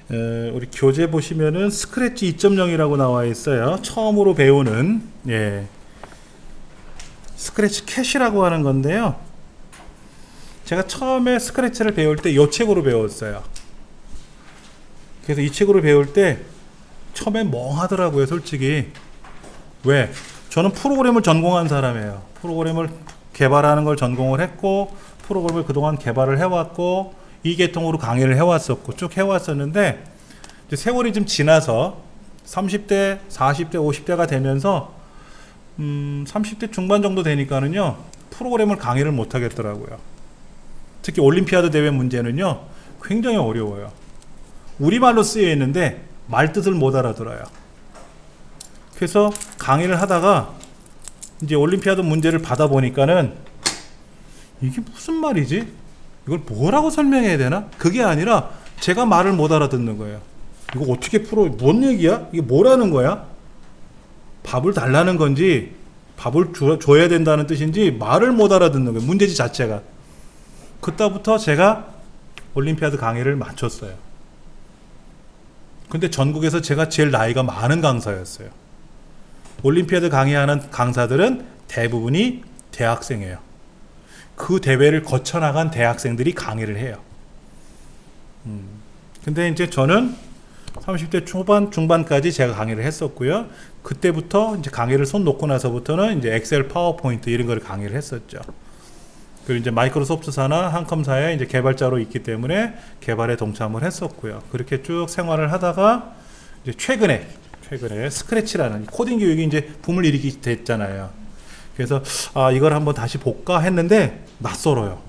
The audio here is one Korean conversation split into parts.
우리 교재 보시면은 스크래치 2.0이라고 나와 있어요. 처음으로 배우는 스크래치 캣이라고 하는 건데요. 제가 처음에 스크래치를 배울 때 이 책으로 배웠어요. 그래서 이 책으로 배울 때 처음엔 멍하더라고요, 솔직히. 왜? 저는 프로그램을 전공한 사람이에요. 프로그램을 개발하는 걸 전공을 했고, 프로그램을 그동안 개발을 해왔고, 이 계통으로 강의를 해왔었고, 쭉 해왔었는데, 이제 세월이 좀 지나서 30대, 40대, 50대가 되면서 30대 중반 정도 되니까는요, 프로그램을 강의를 못 하겠더라고요. 특히 올림피아드 대회 문제는요, 굉장히 어려워요. 우리말로 쓰여 있는데 말뜻을 못 알아들어요. 그래서 강의를 하다가 이제 올림피아드 문제를 받아보니까는 이게 무슨 말이지? 이걸 뭐라고 설명해야 되나? 그게 아니라 제가 말을 못 알아듣는 거예요. 이거 어떻게 풀어? 뭔 얘기야? 이게 뭐라는 거야? 밥을 달라는 건지 밥을 줘야 된다는 뜻인지 말을 못 알아듣는 거예요. 문제지 자체가. 그때부터 제가 올림피아드 강의를 마쳤어요. 근데 전국에서 제가 제일 나이가 많은 강사였어요. 올림피아드 강의하는 강사들은 대부분이 대학생이에요. 그 대회를 거쳐나간 대학생들이 강의를 해요. 근데 이제 저는 30대 초반, 중반까지 제가 강의를 했었고요. 그때부터 이제 강의를 손 놓고 나서부터는 이제 엑셀, 파워포인트 이런 걸 강의를 했었죠. 그리고 이제 마이크로소프트사나 한컴사에 이제 개발자로 있기 때문에 개발에 동참을 했었고요. 그렇게 쭉 생활을 하다가 이제 최근에 스크래치라는 코딩 교육이 이제 붐을 일으키게 됐잖아요. 그래서 이걸 한번 다시 볼까 했는데 낯설어요.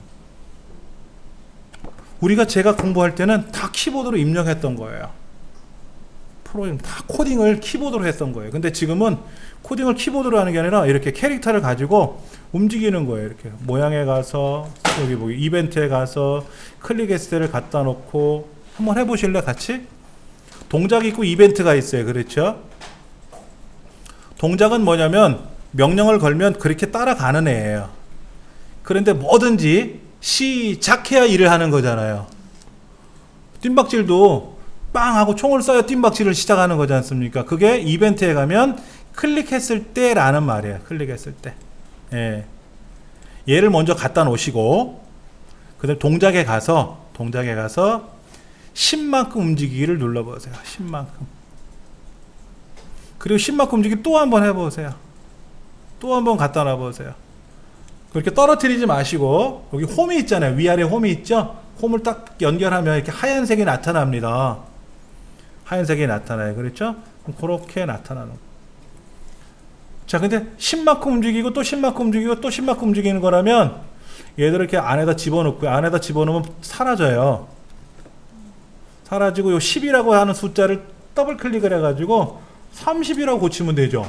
제가 공부할 때는 다 키보드로 입력했던 거예요. 프로그램 다 코딩을 키보드로 했던 거예요. 근데 지금은 코딩을 키보드로 하는 게 아니라 이렇게 캐릭터를 가지고 움직이는 거예요. 이렇게 모양에 가서 여기 뭐 이벤트에 가서 클릭 에스테를 갖다 놓고 한번 해보실래 같이? 동작이 있고 이벤트가 있어요. 그렇죠? 동작은 뭐냐면 명령을 걸면 그렇게 따라가는 애예요. 그런데 뭐든지 시작해야 일을 하는 거잖아요. 뜀박질도 빵 하고 총을 쏴야 뜀박질을 시작하는 거지 않습니까? 그게 이벤트에 가면 클릭했을 때 라는 말이에요. 클릭했을 때. 얘를 먼저 갖다 놓으시고 그 다음에 동작에 가서 10만큼 움직이기를 눌러보세요. 10만큼. 그리고 10만큼 움직이기 또 한번 해보세요. 또 한번 갖다 놔보세요. 그렇게 떨어뜨리지 마시고 여기 홈이 있잖아요. 위아래 홈이 있죠? 홈을 딱 연결하면 이렇게 하얀색이 나타납니다. 하얀색이 나타나요. 그렇죠? 그렇게 나타나는 거예요. 자, 근데 10만큼 움직이고 또 10만큼 움직이고 또 10만큼 움직이는 거라면 얘들을 이렇게 안에다 집어넣고요. 안에다 집어넣으면 사라져요. 사라지고 요 10이라고 하는 숫자를 더블 클릭을 해가지고 30이라고 고치면 되죠.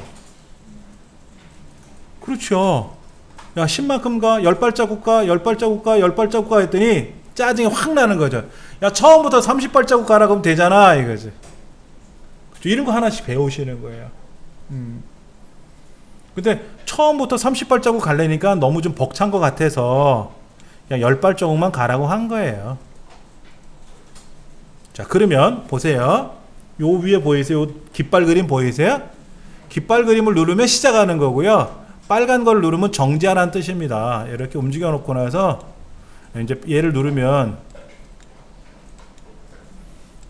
그렇죠. 야, 10만큼 가, 10발자국 가, 10발자국 가, 10발자국 가 했더니 짜증이 확 나는 거죠. 야, 처음부터 30발자국 가라고 하면 되잖아, 이거지. 그렇죠? 이런 거 하나씩 배우시는 거예요. 근데 처음부터 30발자국 가려니까 너무 좀 벅찬 것 같아서 그냥 10발자국만 가라고 한 거예요. 자, 그러면 보세요. 요 위에 보이세요? 요 깃발 그림 보이세요? 깃발 그림을 누르면 시작하는 거고요. 빨간 걸 누르면 정지하라는 뜻입니다. 이렇게 움직여 놓고 나서 이제 얘를 누르면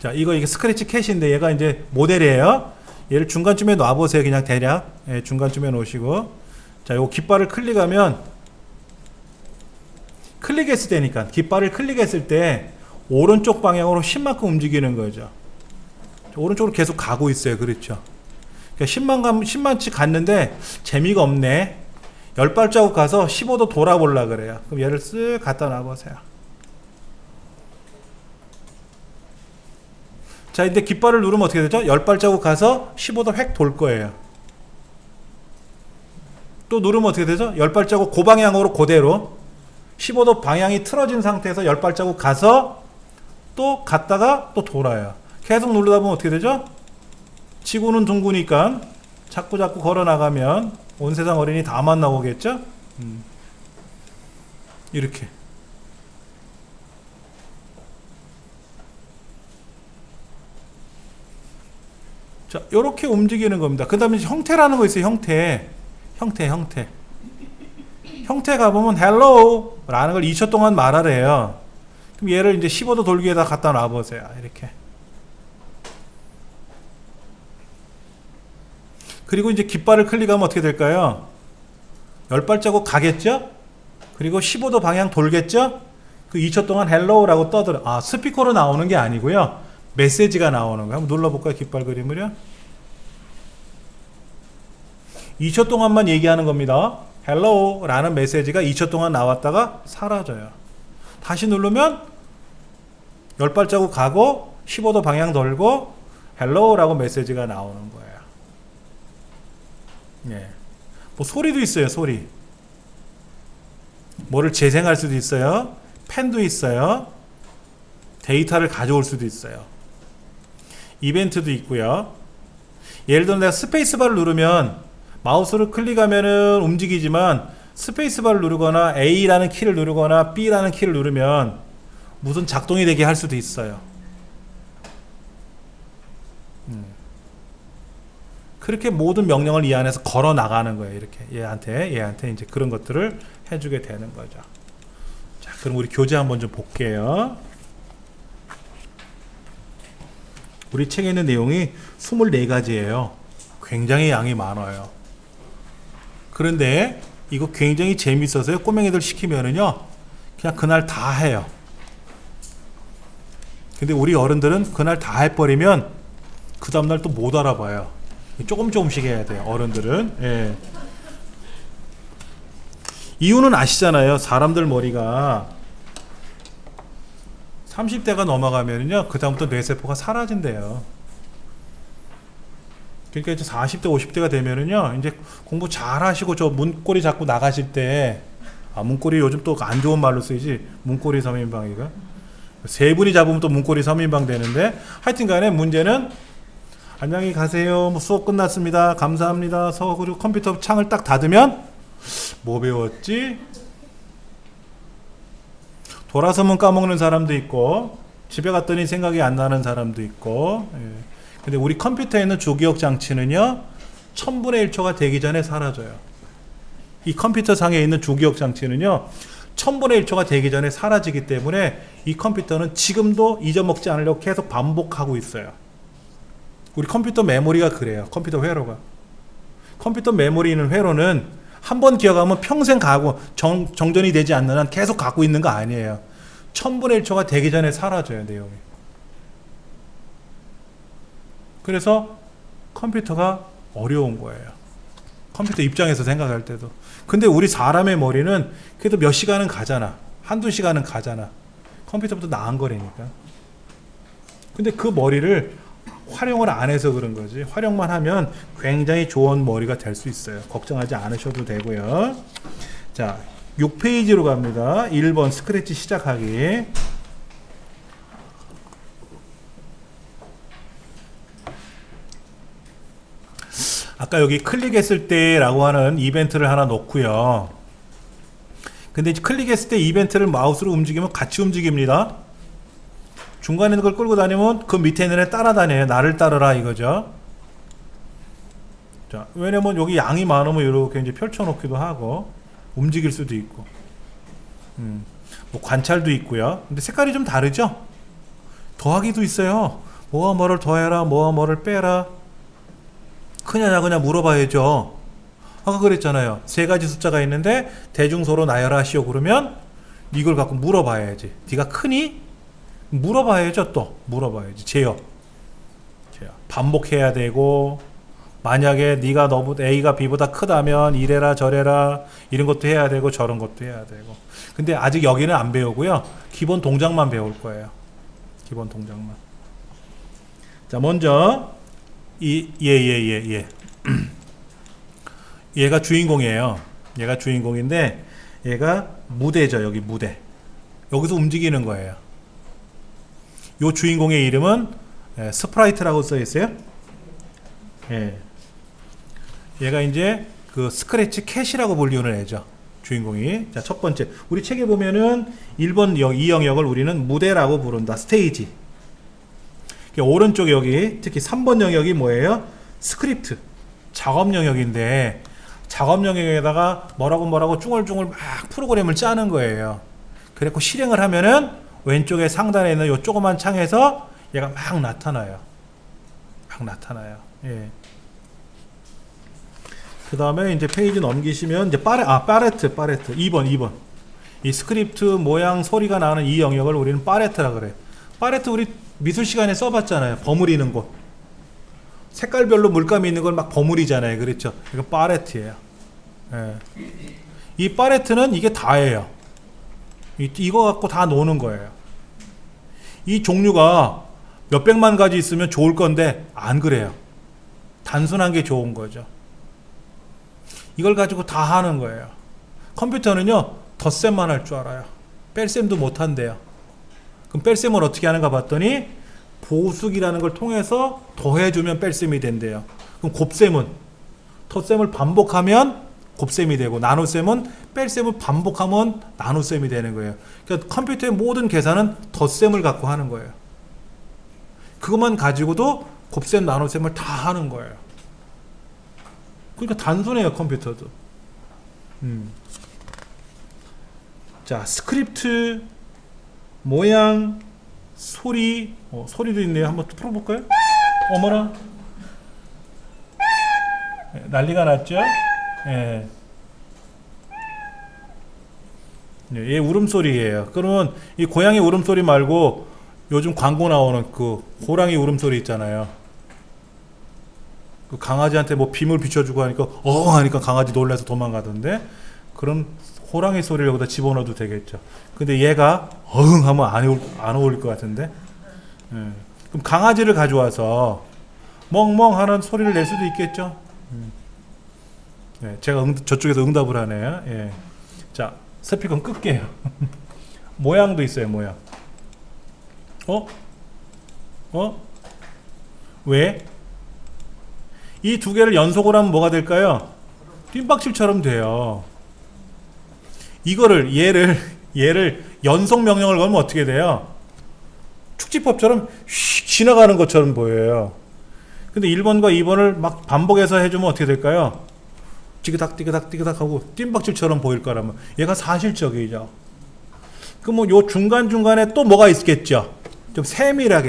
자, 이게 스크래치 캣인데 얘가 이제 모델이에요. 얘를 중간쯤에 놔보세요. 그냥 대략 중간쯤에 놓으시고 자, 요 깃발을 클릭하면 클릭했을 때니까 깃발을 클릭했을 때 오른쪽 방향으로 10만큼 움직이는 거죠. 오른쪽으로 계속 가고 있어요. 그렇죠? 그러니까 10만치 갔는데 재미가 없네. 10발자국 가서 15도 돌아보려 그래요. 그럼 얘를 쓱 갖다 놔보세요. 자, 근데 깃발을 누르면 어떻게 되죠? 10발자국 가서 15도 획 돌 거예요. 또 누르면 어떻게 되죠? 10발자국 그 방향으로 그대로 15도 방향이 틀어진 상태에서 10발자국 가서 또 갔다가 또 돌아요. 계속 누르다 보면 어떻게 되죠? 지구는 둥그니까 자꾸 걸어 나가면 온 세상 어린이 다 만나오겠죠? 이렇게 자, 요렇게 움직이는 겁니다. 그 다음에 형태라는 거 있어요. 형태. 형태 가보면 hello 라는 걸 2초 동안 말하래요. 그럼 얘를 이제 15도 돌기에다 갖다 놔보세요. 이렇게. 그리고 이제 깃발을 클릭하면 어떻게 될까요? 10발자국 가겠죠? 그리고 15도 방향 돌겠죠? 그 2초 동안 헬로우라고 떠들어. 아, 스피커로 나오는 게 아니고요. 메시지가 나오는 거예요. 한번 눌러볼까요? 깃발 그림을요. 2초 동안만 얘기하는 겁니다. 헬로우 라는 메시지가 2초 동안 나왔다가 사라져요. 다시 누르면 10발자국 가고 15도 방향 돌고 헬로우 라고 메시지가 나오는 거예요. 예. 뭐 소리도 있어요. 소리. 뭐를 재생할 수도 있어요. 펜도 있어요. 데이터를 가져올 수도 있어요. 이벤트도 있고요. 예를 들어 내가 스페이스바를 누르면 마우스를 클릭하면은 움직이지만 스페이스바를 누르거나 A라는 키를 누르거나 B라는 키를 누르면 무슨 작동이 되게 할 수도 있어요. 그렇게 모든 명령을 이 안에서 걸어 나가는 거예요. 이렇게 얘한테 이제 그런 것들을 해주게 되는 거죠. 자, 그럼 우리 교재 한번 좀 볼게요. 우리 책에 있는 내용이 24가지예요. 굉장히 양이 많아요. 그런데 이거 굉장히 재밌어서요. 꼬맹이들 시키면은요, 그냥 그날 다 해요. 근데 우리 어른들은 그날 다 해버리면 그 다음날 또 못 알아봐요. 조금씩 해야 돼요. 어른들은. 예. 이유는 아시잖아요. 사람들 머리가 30대가 넘어가면요, 그 다음부터 뇌세포가 사라진대요. 그러니까 이제 40대 50대가 되면은요, 이제 공부 잘 하시고 저 문고리 잡고 나가실 때, 아, 문고리 요즘 또 안 좋은 말로 쓰이지, 문고리 3인방이가 세 분이 잡으면 또 문고리 3인방 되는데, 하여튼 간에 문제는 안녕히 가세요. 뭐 수업 끝났습니다. 감사합니다. 그리고 컴퓨터 창을 딱 닫으면 뭐 배웠지? 돌아서면 까먹는 사람도 있고 집에 갔더니 생각이 안 나는 사람도 있고. 예. 근데 우리 컴퓨터에 있는 주기억 장치는요 1000분의 1초가 되기 전에 사라져요. 이 컴퓨터 상에 있는 주기억 장치는요 1000분의 1초가 되기 전에 사라지기 때문에 이 컴퓨터는 지금도 잊어먹지 않으려고 계속 반복하고 있어요. 우리 컴퓨터 메모리가 그래요. 컴퓨터 회로가. 컴퓨터 메모리 있는 회로는 한 번 기억하면 평생 가고 정전이 되지 않는 한 계속 갖고 있는 거 아니에요. 1000분의 1초가 되기 전에 사라져요. 내용이. 그래서 컴퓨터가 어려운 거예요. 컴퓨터 입장에서 생각할 때도. 근데 우리 사람의 머리는 그래도 몇 시간은 가잖아. 한두 시간은 가잖아. 컴퓨터보다 나은 거라니까. 근데 그 머리를 활용을 안 해서 그런 거지. 활용만 하면 굉장히 좋은 머리가 될 수 있어요. 걱정하지 않으셔도 되고요. 자, 6페이지로 갑니다. 1번 스크래치 시작하기. 아까 여기 클릭했을 때 라고 하는 이벤트를 하나 놓고요. 근데 클릭했을 때 이벤트를 마우스로 움직이면 같이 움직입니다. 중간에 있는 걸 끌고 다니면 그 밑에 있는 애 따라다녀요. 나를 따르라 이거죠. 자, 왜냐면 여기 양이 많으면 이렇게 이제 펼쳐놓기도 하고 움직일 수도 있고 뭐 관찰도 있고요. 근데 색깔이 좀 다르죠? 더하기도 있어요. 뭐와 뭐를 더해라, 뭐와 뭐를 빼라. 크냐 작으냐 물어봐야죠. 아까 그랬잖아요. 세 가지 숫자가 있는데 대중소로 나열하시오 그러면 이걸 갖고 물어봐야지. 네가 크니? 물어봐야죠. 또 물어봐야지. 제어 반복해야 되고, 만약에 네가 A가 B보다 크다면 이래라 저래라 이런 것도 해야 되고 저런 것도 해야 되고. 근데 아직 여기는 안 배우고요. 기본 동작만 배울 거예요. 기본 동작만. 자, 먼저 얘가 주인공이에요. 얘가 주인공인데 얘가 무대죠. 여기 무대. 여기서 움직이는 거예요. 요 주인공의 이름은 스프라이트라고 써 있어요. 예. 얘가 이제 그 스크래치 캣이라고 불리는 애죠. 주인공이. 자, 첫 번째. 우리 책에 보면은 1번 이 영역을 우리는 무대라고 부른다. 스테이지. 오른쪽 여기 특히 3번 영역이 뭐예요? 스크립트 작업 영역인데, 작업 영역에다가 뭐라고 쭈글쭈글 막 프로그램을 짜는 거예요. 그래서 실행을 하면은 왼쪽에 상단에 있는 요 조그만 창에서 얘가 막 나타나요. 예. 그 다음에 이제 페이지 넘기시면 이제 파레트 2번. 이 스크립트 모양 소리가 나는 이 영역을 우리는 파레트라 그래요. 파레트 우리 미술 시간에 써봤잖아요. 버무리는 곳. 색깔별로 물감이 있는 걸 막 버무리잖아요. 그렇죠? 이거 파레트예요. 예. 이 파레트는 이게 다예요. 이거 갖고 다 노는 거예요. 이 종류가 몇백만 가지 있으면 좋을 건데 안 그래요. 단순한 게 좋은 거죠. 이걸 가지고 다 하는 거예요. 컴퓨터는요, 덧셈만 할 줄 알아요. 뺄셈도 못 한대요. 그럼 뺄셈을 어떻게 하는가 봤더니 보수기라는 걸 통해서 더해주면 뺄셈이 된대요. 그럼 곱셈은 덧셈을 반복하면 곱셈이 되고, 나눗셈은 뺄셈을 반복하면 나눗셈이 되는 거예요. 그러니까 컴퓨터의 모든 계산은 덧셈을 갖고 하는 거예요. 그것만 가지고도 곱셈, 나눗셈을 다 하는 거예요. 그러니까 단순해요, 컴퓨터도. 자, 스크립트, 모양, 소리, 소리도 있네요. 한번 풀어볼까요? 어머나, 난리가 났죠? 예. 얘 울음소리예요. 그러면 이 고양이 울음소리 말고 요즘 광고 나오는 그 호랑이 울음소리 있잖아요. 그 강아지한테 뭐 빔을 비춰주고 하니까 하니까 강아지 놀라서 도망가던데, 그런 호랑이 소리를 여기다 집어넣어도 되겠죠. 근데 얘가 하면 안 어울릴 것 같은데. 예. 그럼 강아지를 가져와서 멍멍하는 소리를 낼 수도 있겠죠. 예. 제가 저쪽에서 응답을 하네요. 예. 자, 스피커는 끌게요. 모양도 있어요, 모양. 왜? 이 두 개를 연속으로 하면 뭐가 될까요? 뜀박질처럼 돼요. 이거를 얘를 연속 명령을 걸면 어떻게 돼요? 축지법처럼 휙 지나가는 것처럼 보여요. 근데 1번과 2번을 막 반복해서 해주면 어떻게 될까요? 띠그닥 하고 뜀박질처럼 보일 거라면 얘가 사실적이죠. 그럼 뭐 요 중간중간에 또 뭐가 있겠죠? 좀 세밀한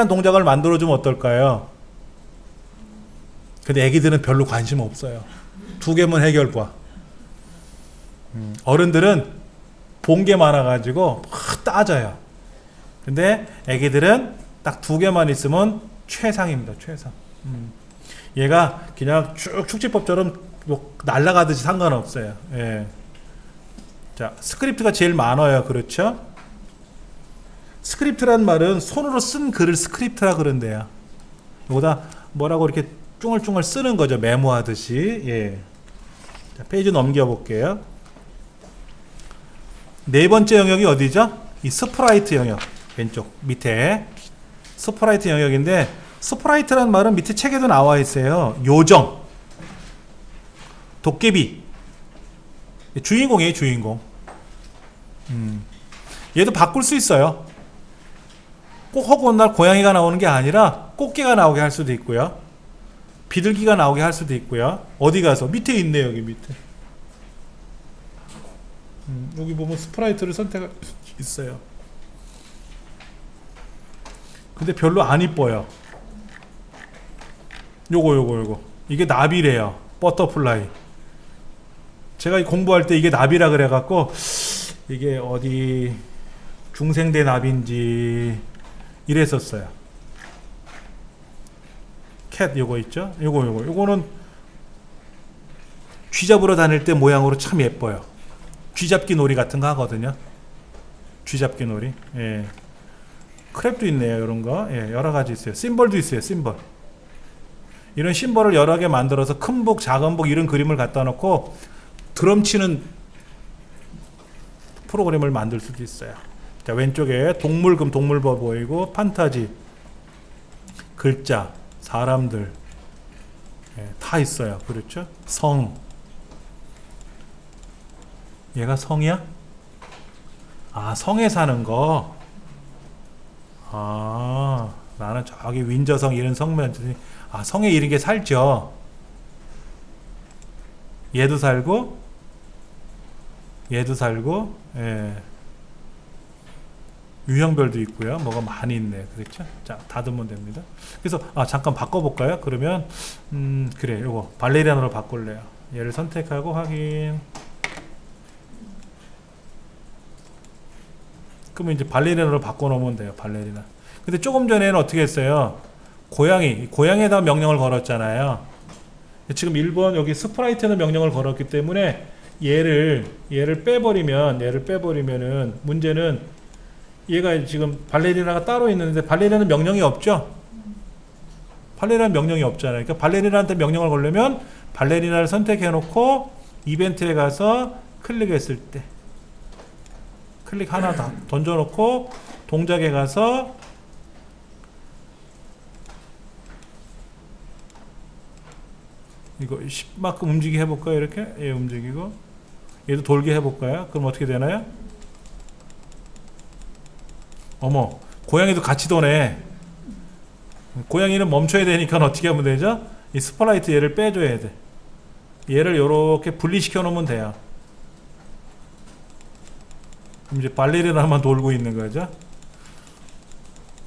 동작을 만들어주면 어떨까요? 근데 애기들은 별로 관심 없어요. 두 개면 해결과. 어른들은 본 게 많아가지고 확 따져요. 근데 애기들은 딱 두 개만 있으면 최상입니다. 최상. 얘가 그냥 쭉 축지법처럼 뭐 날아가듯이 상관없어요. 예. 자, 스크립트가 제일 많아요. 그렇죠? 스크립트란 말은 손으로 쓴 글을 스크립트라 그런대요. 이거다 뭐라고 이렇게 쫑알쫑알 쓰는 거죠. 메모하듯이. 예. 자, 페이지 넘겨볼게요. 네 번째 영역이 어디죠? 이 스프라이트 영역. 왼쪽 밑에 스프라이트 영역인데, 스프라이트란 말은 밑에 책에도 나와 있어요. 요정, 도깨비, 주인공이에요. 주인공. 얘도 바꿀 수 있어요. 꼭 허구한 날 고양이가 나오는 게 아니라 꽃게가 나오게 할 수도 있고요, 비둘기가 나오게 할 수도 있고요. 어디 가서 밑에 있네. 여기 밑에 여기 보면 스프라이트를 선택할 수 있어요. 근데 별로 안 이뻐요. 요거 이게 나비래요. 버터플라이. 제가 공부할 때 이게 나비라 그래갖고 이게 어디 중생대 나비인지 이랬었어요. 캣 요거 있죠? 요거는 쥐 잡으러 다닐 때 모양으로 참 예뻐요. 쥐잡기 놀이 같은 거 하거든요. 쥐잡기 놀이. 예. 크랩도 있네요. 이런 거. 예, 여러 가지 있어요. 심벌도 있어요. 심벌. 이런 심벌을 여러 개 만들어서 큰 복, 작은 복 이런 그림을 갖다 놓고 드럼 치는 프로그램을 만들 수도 있어요. 자, 왼쪽에 동물금 동물버 보이고, 판타지, 글자, 사람들, 예, 다 있어요. 그렇죠? 성. 얘가 성이야? 아, 성에 사는 거. 아, 보면 저기 윈저성 이런 성면, 아, 성에 이런 게 살죠. 얘도 살고, 얘도 살고, 예. 유형별도 있고요. 뭐가 많이 있네. 그렇죠? 자, 닫으면 됩니다. 그래서 잠깐 바꿔볼까요? 그러면 그래, 요거 발레리안으로 바꿀래요. 얘를 선택하고 확인. 그러면 이제 발레리나로 바꿔놓으면 돼요. 발레리나. 근데 조금 전에는 어떻게 했어요? 고양이에다 명령을 걸었잖아요. 지금 1번 여기 스프라이트는 명령을 걸었기 때문에 얘를 빼버리면은 문제는 얘가 지금 발레리나가 따로 있는데 발레리나는 명령이 없죠? 발레리나는 명령이 없잖아요. 그러니까 발레리나한테 명령을 걸려면 발레리나를 선택해 놓고 이벤트에 가서 클릭했을 때 클릭 하나 다 던져놓고 동작에 가서 이거 10만큼 움직이게 해볼까요? 이렇게 얘 움직이고 얘도 돌게 해볼까요? 그럼 어떻게 되나요? 어머, 고양이도 같이 도네. 고양이는 멈춰야 되니까 어떻게 하면 되죠? 이 스포라이트 얘를 빼줘야 돼. 얘를 이렇게 분리시켜 놓으면 돼요. 그럼 이제 발레리나만 돌고 있는 거죠.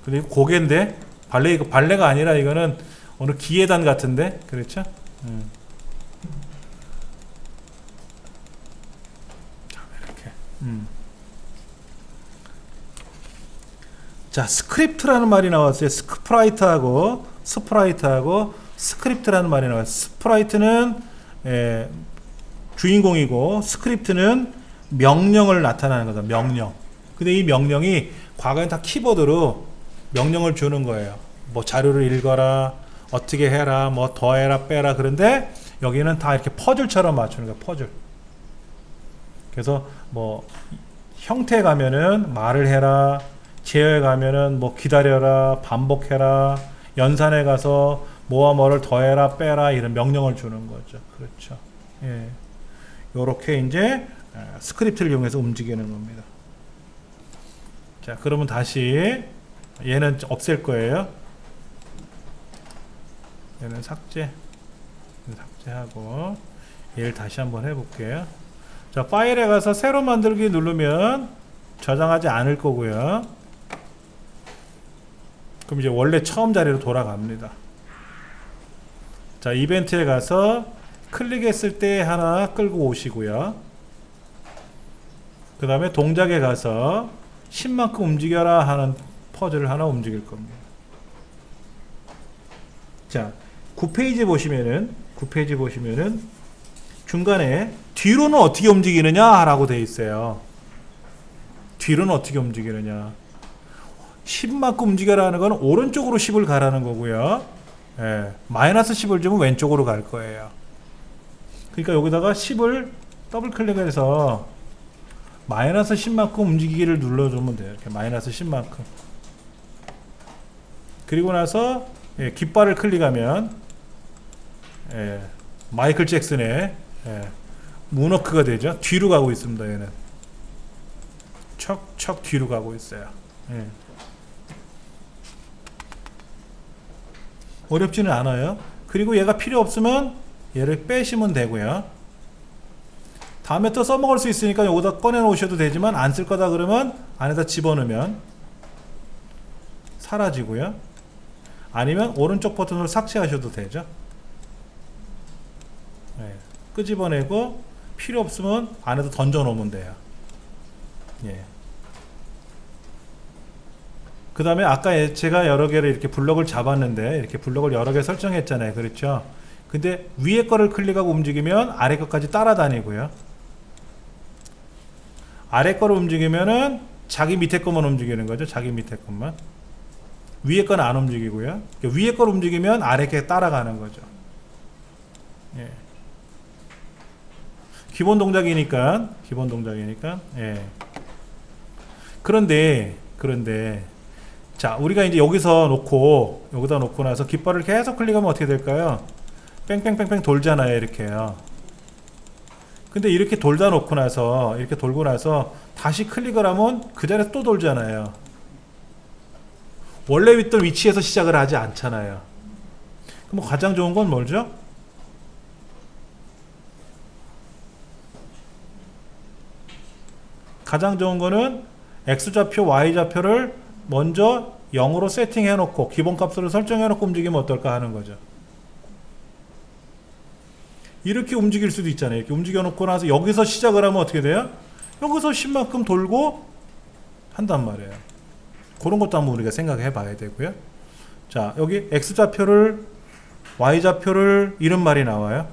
그리고 고개인데 발레가 아니라 이거는 어느 기계단 같은데, 그렇죠? 자, 이렇게. 자, 스크립트라는 말이 나왔어요. 스프라이트하고 스크립트라는 말이 나왔어요. 스프라이트는 주인공이고 스크립트는 명령을 나타내는 거다. 명령. 근데 이 명령이 과거엔 다 키보드로 명령을 주는 거예요. 뭐 자료를 읽어라, 어떻게 해라, 뭐 더해라, 빼라. 그런데 여기는 다 이렇게 퍼즐처럼 맞추는 거예요. 퍼즐. 그래서 뭐 형태에 가면은 말을 해라, 제어에 가면은 뭐 기다려라, 반복해라, 연산에 가서 뭐와 뭐를 더해라, 빼라, 이런 명령을 주는 거죠. 그렇죠. 예. 요렇게 이제 스크립트를 이용해서 움직이는 겁니다. 자, 그러면 다시 얘는 없앨 거예요. 얘는 삭제하고 얘를 다시 한번 해볼게요. 자, 파일에 가서 새로 만들기 누르면 저장하지 않을 거고요. 그럼 이제 원래 처음 자리로 돌아갑니다. 자, 이벤트에 가서 클릭했을 때 하나 끌고 오시고요. 그 다음에 동작에 가서 10만큼 움직여라 하는 퍼즐을 하나 움직일 겁니다. 자, 9페이지 보시면은 중간에 뒤로는 어떻게 움직이느냐 라고 되어 있어요. 뒤로는 어떻게 움직이느냐. 10만큼 움직여라 하는 건 오른쪽으로 10을 가라는 거고요. 예, 마이너스 10을 주면 왼쪽으로 갈 거예요. 그러니까 여기다가 10을 더블 클릭해서 마이너스 10만큼 움직이기를 눌러주면 돼요. 이렇게 마이너스 10만큼. 그리고 나서 깃발을 클릭하면 마이클 잭슨의 문워크가 되죠. 뒤로 가고 있습니다. 얘는 척척 뒤로 가고 있어요. 어렵지는 않아요. 그리고 얘가 필요 없으면 얘를 빼시면 되고요. 다음에 또 써먹을 수 있으니까 여기다 꺼내 놓으셔도 되지만 안 쓸 거다 그러면 안에다 집어넣으면 사라지고요. 아니면 오른쪽 버튼으로 삭제하셔도 되죠. 끄집어내고 필요 없으면 안에다 던져 놓으면 돼요. 그 다음에 아까 제가 여러 개를 이렇게 블럭을 잡았는데 이렇게 블럭을 여러 개 설정했잖아요. 그렇죠? 근데 위에 거를 클릭하고 움직이면 아래 것까지 따라다니고요. 아래 거를 움직이면은 자기 밑에 것만 움직이는 거죠. 자기 밑에 것만. 위에 거는 안 움직이고요. 위에 거를 움직이면 아래 게 따라가는 거죠. 기본 동작이니까. 그런데 자, 우리가 이제 여기다 놓고 나서 깃발을 계속 클릭하면 어떻게 될까요? 뺑뺑뺑뺑 돌잖아요. 이렇게요. 근데 이렇게 돌다 놓고 나서 이렇게 돌고 나서 다시 클릭을 하면 그 자리에서 또 돌잖아요. 원래 있던 위치에서 시작을 하지 않잖아요. 그럼 가장 좋은 건 뭐죠? 가장 좋은 거는 x좌표, y좌표를 먼저 0으로 세팅해 놓고 기본값으로 설정해 놓고 움직이면 어떨까 하는 거죠. 이렇게 움직일 수도 있잖아요. 이렇게 움직여 놓고 나서 여기서 시작을 하면 어떻게 돼요? 여기서 10만큼 돌고 한단 말이에요. 그런 것도 한번 우리가 생각해 봐야 되고요. 자, 여기 x좌표를 y좌표를 이런 말이 나와요.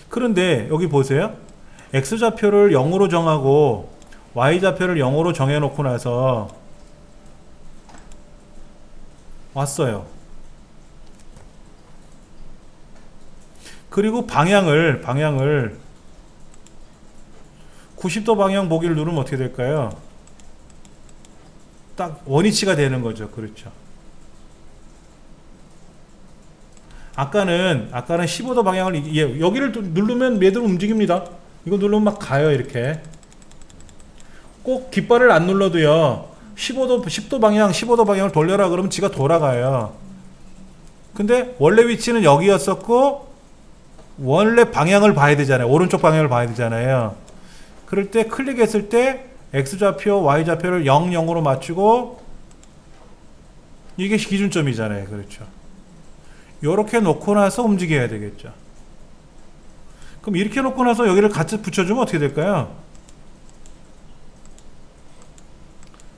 그런데 여기 보세요. x좌표를 0으로 정하고 y좌표를 0으로 정해 놓고 나서 왔어요. 그리고 방향을 90도 방향 보기를 누르면 어떻게 될까요? 딱 원위치가 되는 거죠. 그렇죠. 아까는 15도 방향을 여기를 누르면 얘들 움직입니다. 이거 누르면 막 가요. 이렇게 꼭 깃발을 안 눌러도요 10도 방향 15도 방향을 돌려라 그러면 지가 돌아가요. 근데 원래 위치는 여기였었고 원래 방향을 봐야 되잖아요. 오른쪽 방향을 봐야 되잖아요. 그럴 때 클릭했을 때 x좌표 y좌표를 0, 0으로 맞추고 이게 기준점이잖아요. 그렇죠. 요렇게 놓고 나서 움직여야 되겠죠. 그럼 이렇게 놓고 나서 여기를 같이 붙여주면 어떻게 될까요?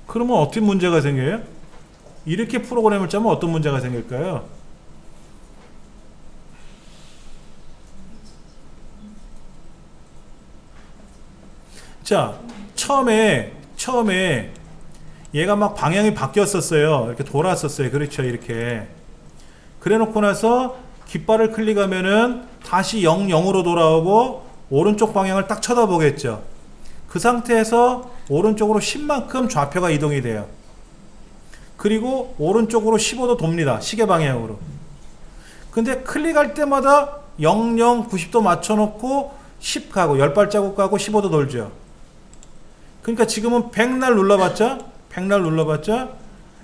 그러면 어떤 문제가 생겨요? 이렇게 프로그램을 짜면 어떤 문제가 생길까요? 자, 처음에 얘가 막 방향이 바뀌었었어요. 이렇게 돌았었어요. 그렇죠. 이렇게 그래 놓고 나서 깃발을 클릭하면은 다시 0, 0으로 돌아오고 오른쪽 방향을 딱 쳐다보겠죠. 그 상태에서 오른쪽으로 10만큼 좌표가 이동이 돼요. 그리고 오른쪽으로 15도 돕니다. 시계 방향으로. 근데 클릭할 때마다 0, 0, 90도 맞춰놓고 10 가고 10발자국 가고 15도 돌죠. 그러니까 지금은 100날 눌러봤자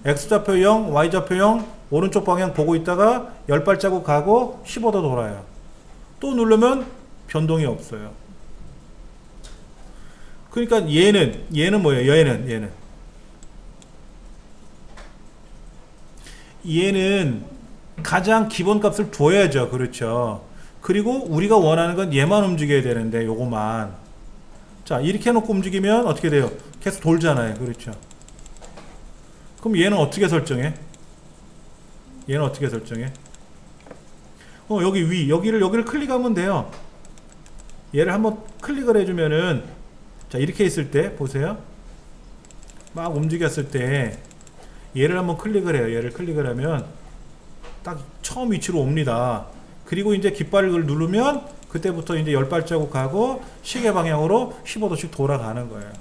x좌표 0, y좌표 0 오른쪽 방향 보고 있다가 10발자국 가고 15도 돌아요. 또 누르면 변동이 없어요. 그러니까 얘는 뭐예요? 얘는 가장 기본값을 둬야죠. 그렇죠. 그리고 우리가 원하는 건 얘만 움직여야 되는데 요거만. 자, 이렇게 해놓고 움직이면 어떻게 돼요? 계속 돌잖아요. 그렇죠. 그럼 얘는 어떻게 설정해? 여기를 클릭하면 돼요. 얘를 한번 클릭을 해주면은, 자, 이렇게 있을 때 보세요. 막 움직였을 때 얘를 한번 클릭을 해요. 얘를 클릭을 하면 딱 처음 위치로 옵니다. 그리고 이제 깃발을 누르면 그때부터 이제 10발자국 가고 시계 방향으로 15도씩 돌아가는 거예요.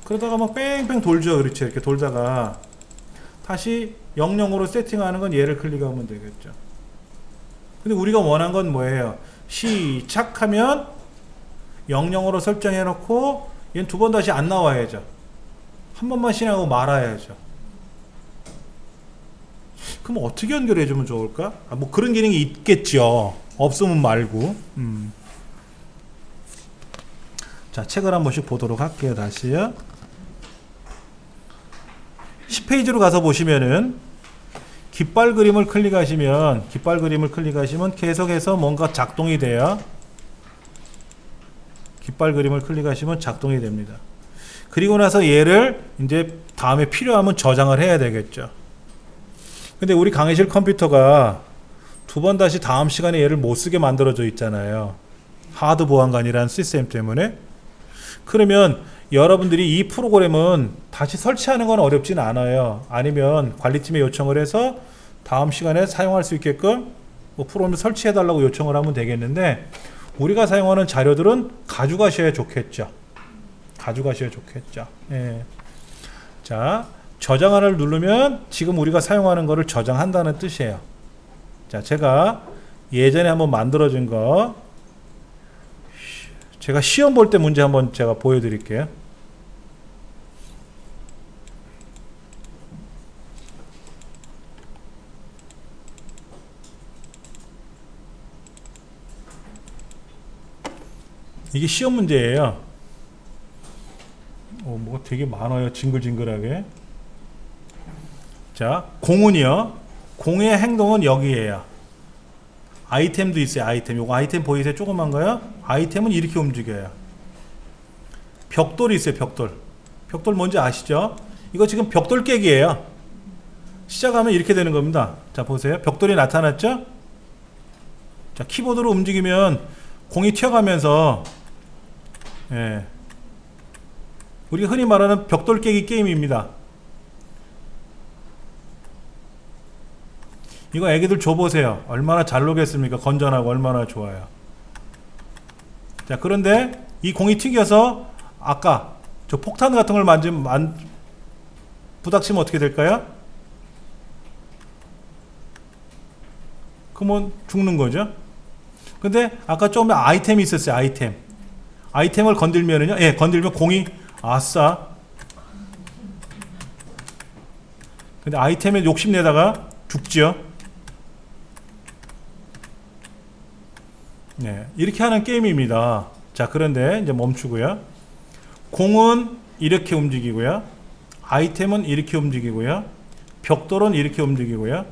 그러다가 막 뺑뺑 돌죠. 그렇죠. 이렇게 돌다가 다시 00으로 세팅하는 건 얘를 클릭하면 되겠죠. 근데 우리가 원한 건 뭐예요? 시작하면 00으로 설정해 놓고 얘는 두 번 다시 안 나와야죠. 한 번만 실행하고 말아야죠. 그럼 어떻게 연결해 주면 좋을까? 뭐 그런 기능이 있겠죠. 없으면 말고. 자, 책을 한 번씩 보도록 할게요. 다시요. 10페이지로 가서 보시면은 깃발 그림을 클릭하시면 계속해서 뭔가 작동이 돼요. 깃발 그림을 클릭하시면 작동이 됩니다. 그리고 나서 얘를 이제 다음에 필요하면 저장을 해야 되겠죠. 근데 우리 강의실 컴퓨터가 두 번 다시 다음 시간에 얘를 못 쓰게 만들어져 있잖아요. 하드 보안관이라는 시스템 때문에. 그러면 여러분들이 이 프로그램은 다시 설치하는 건 어렵진 않아요. 아니면 관리팀에 요청을 해서 다음 시간에 사용할 수 있게끔 뭐 프로그램을 설치해 달라고 요청을 하면 되겠는데, 우리가 사용하는 자료들은 가져가셔야 좋겠죠. 예. 자, 저장하를 누르면 지금 우리가 사용하는 거를 저장한다는 뜻이에요. 자, 제가 예전에 한번 만들어준 거 제가 시험 볼 때 문제 한번 제가 보여드릴게요. 이게 시험 문제예요. 뭐가 되게 많아요. 징글징글하게. 자, 공은요. 공의 행동은 여기에요. 아이템도 있어요. 아이템. 요거 아이템 보이세요? 조그만 거요? 아이템은 이렇게 움직여요. 벽돌이 있어요. 벽돌. 벽돌 뭔지 아시죠? 이거 지금 벽돌 깨기예요. 시작하면 이렇게 되는 겁니다. 자, 보세요. 벽돌이 나타났죠? 자, 키보드로 움직이면 공이 튀어가면서, 예, 우리가 흔히 말하는 벽돌 깨기 게임입니다. 이거 애기들 줘보세요. 얼마나 잘 놀겠습니까? 건전하고 얼마나 좋아요. 자, 그런데 이 공이 튀겨서 아까 저 폭탄 같은 걸 부닥치면 어떻게 될까요? 그러면 죽는 거죠. 근데 아까 조금 아이템이 있었어요. 아이템을 건들면은요, 예, 건들면 공이 아싸. 근데 아이템에 욕심내다가 죽죠. 네, 이렇게 하는 게임입니다. 자, 그런데 이제 멈추고요. 공은 이렇게 움직이고요. 아이템은 이렇게 움직이고요. 벽돌은 이렇게 움직이고요.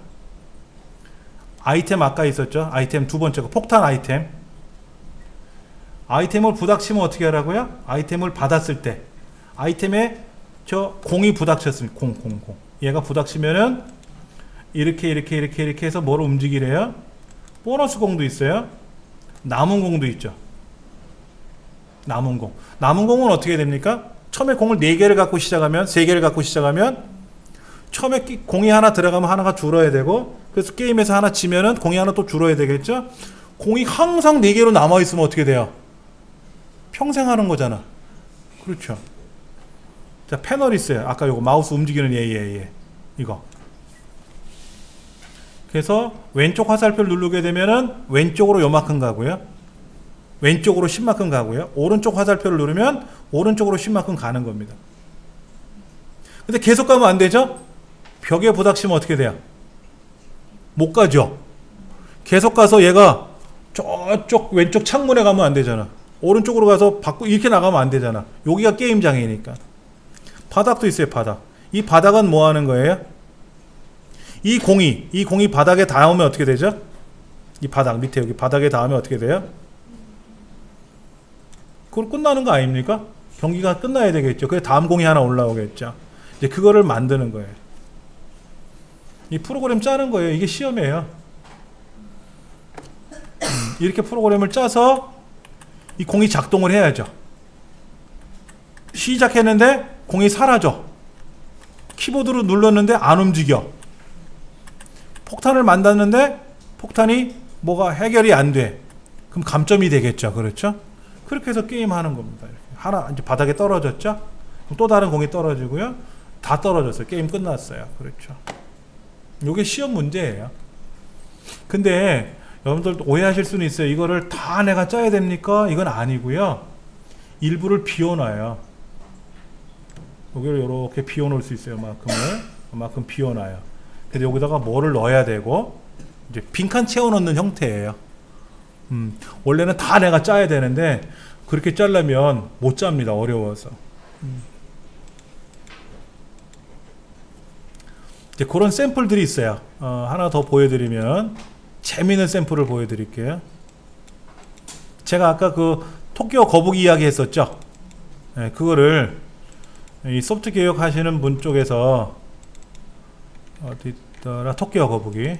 아이템 아까 있었죠? 아이템 두 번째 거 폭탄 아이템. 아이템을 부닥치면 어떻게 하라고요? 아이템을 받았을 때 아이템에 저 공이 부닥쳤습니다. 공. 얘가 부닥치면은 이렇게 해서 뭐로 움직이래요? 보너스 공도 있어요. 남은 공도 있죠. 남은 공은 어떻게 됩니까? 처음에 공을 4개를 갖고 시작하면 3개를 갖고 시작하면 처음에 공이 하나 들어가면 하나가 줄어야 되고, 그래서 게임에서 하나 지면은 공이 하나 또 줄어야 되겠죠? 공이 항상 4개로 남아있으면 어떻게 돼요? 평생 하는 거잖아. 그렇죠. 자, 패널 있어요. 아까 요거 마우스 움직이는 얘. 이거. 그래서 왼쪽 화살표를 누르게 되면은 왼쪽으로 요만큼 가고요. 왼쪽으로 10만큼 가고요. 오른쪽 화살표를 누르면 오른쪽으로 10만큼 가는 겁니다. 근데 계속 가면 안 되죠? 벽에 부닥치면 어떻게 돼요? 못 가죠? 계속 가서 얘가 저쪽 왼쪽 창문에 가면 안 되잖아. 오른쪽으로 가서 이렇게 나가면 안 되잖아. 여기가 게임장이니까. 바닥도 있어요. 바닥. 이 바닥은 뭐 하는 거예요? 이 공이 바닥에 닿으면 어떻게 되죠? 이 바닥 밑에 여기 바닥에 닿으면 어떻게 돼요? 그걸 끝나는 거 아닙니까? 경기가 끝나야 되겠죠. 그래서 다음 공이 하나 올라오겠죠. 이제 그거를 만드는 거예요. 이 프로그램 짜는 거예요. 이게 시험이에요. 이렇게 프로그램을 짜서 이 공이 작동을 해야죠. 시작했는데 공이 사라져. 키보드로 눌렀는데 안 움직여. 폭탄을 만났는데 폭탄이 뭐가 해결이 안 돼. 그럼 감점이 되겠죠. 그렇죠? 그렇게 해서 게임하는 겁니다. 이렇게. 하나 이제 바닥에 떨어졌죠? 또 다른 공이 떨어지고요. 다 떨어졌어요. 게임 끝났어요. 그렇죠. 이게 시험 문제예요. 근데 여러분들 오해하실 수는 있어요. 이거를 다 내가 짜야 됩니까? 이건 아니고요. 일부를 비워놔요. 여기를 이렇게 비워놓을 수 있어요. 그만큼 비워놔요. 그래서 여기다가 뭐를 넣어야 되고 이제 빈칸 채워넣는 형태예요. 원래는 다 내가 짜야 되는데 그렇게 짜려면 못 짭니다. 어려워서. 이제 그런 샘플들이 있어요. 하나 더 보여드리면 재미있는 샘플을 보여드릴게요. 제가 아까 그 토끼와 거북이 이야기 했었죠. 네, 그거를 이 소프트 교육 하시는 분 쪽에서 어디 있더라? 토끼와 거북이.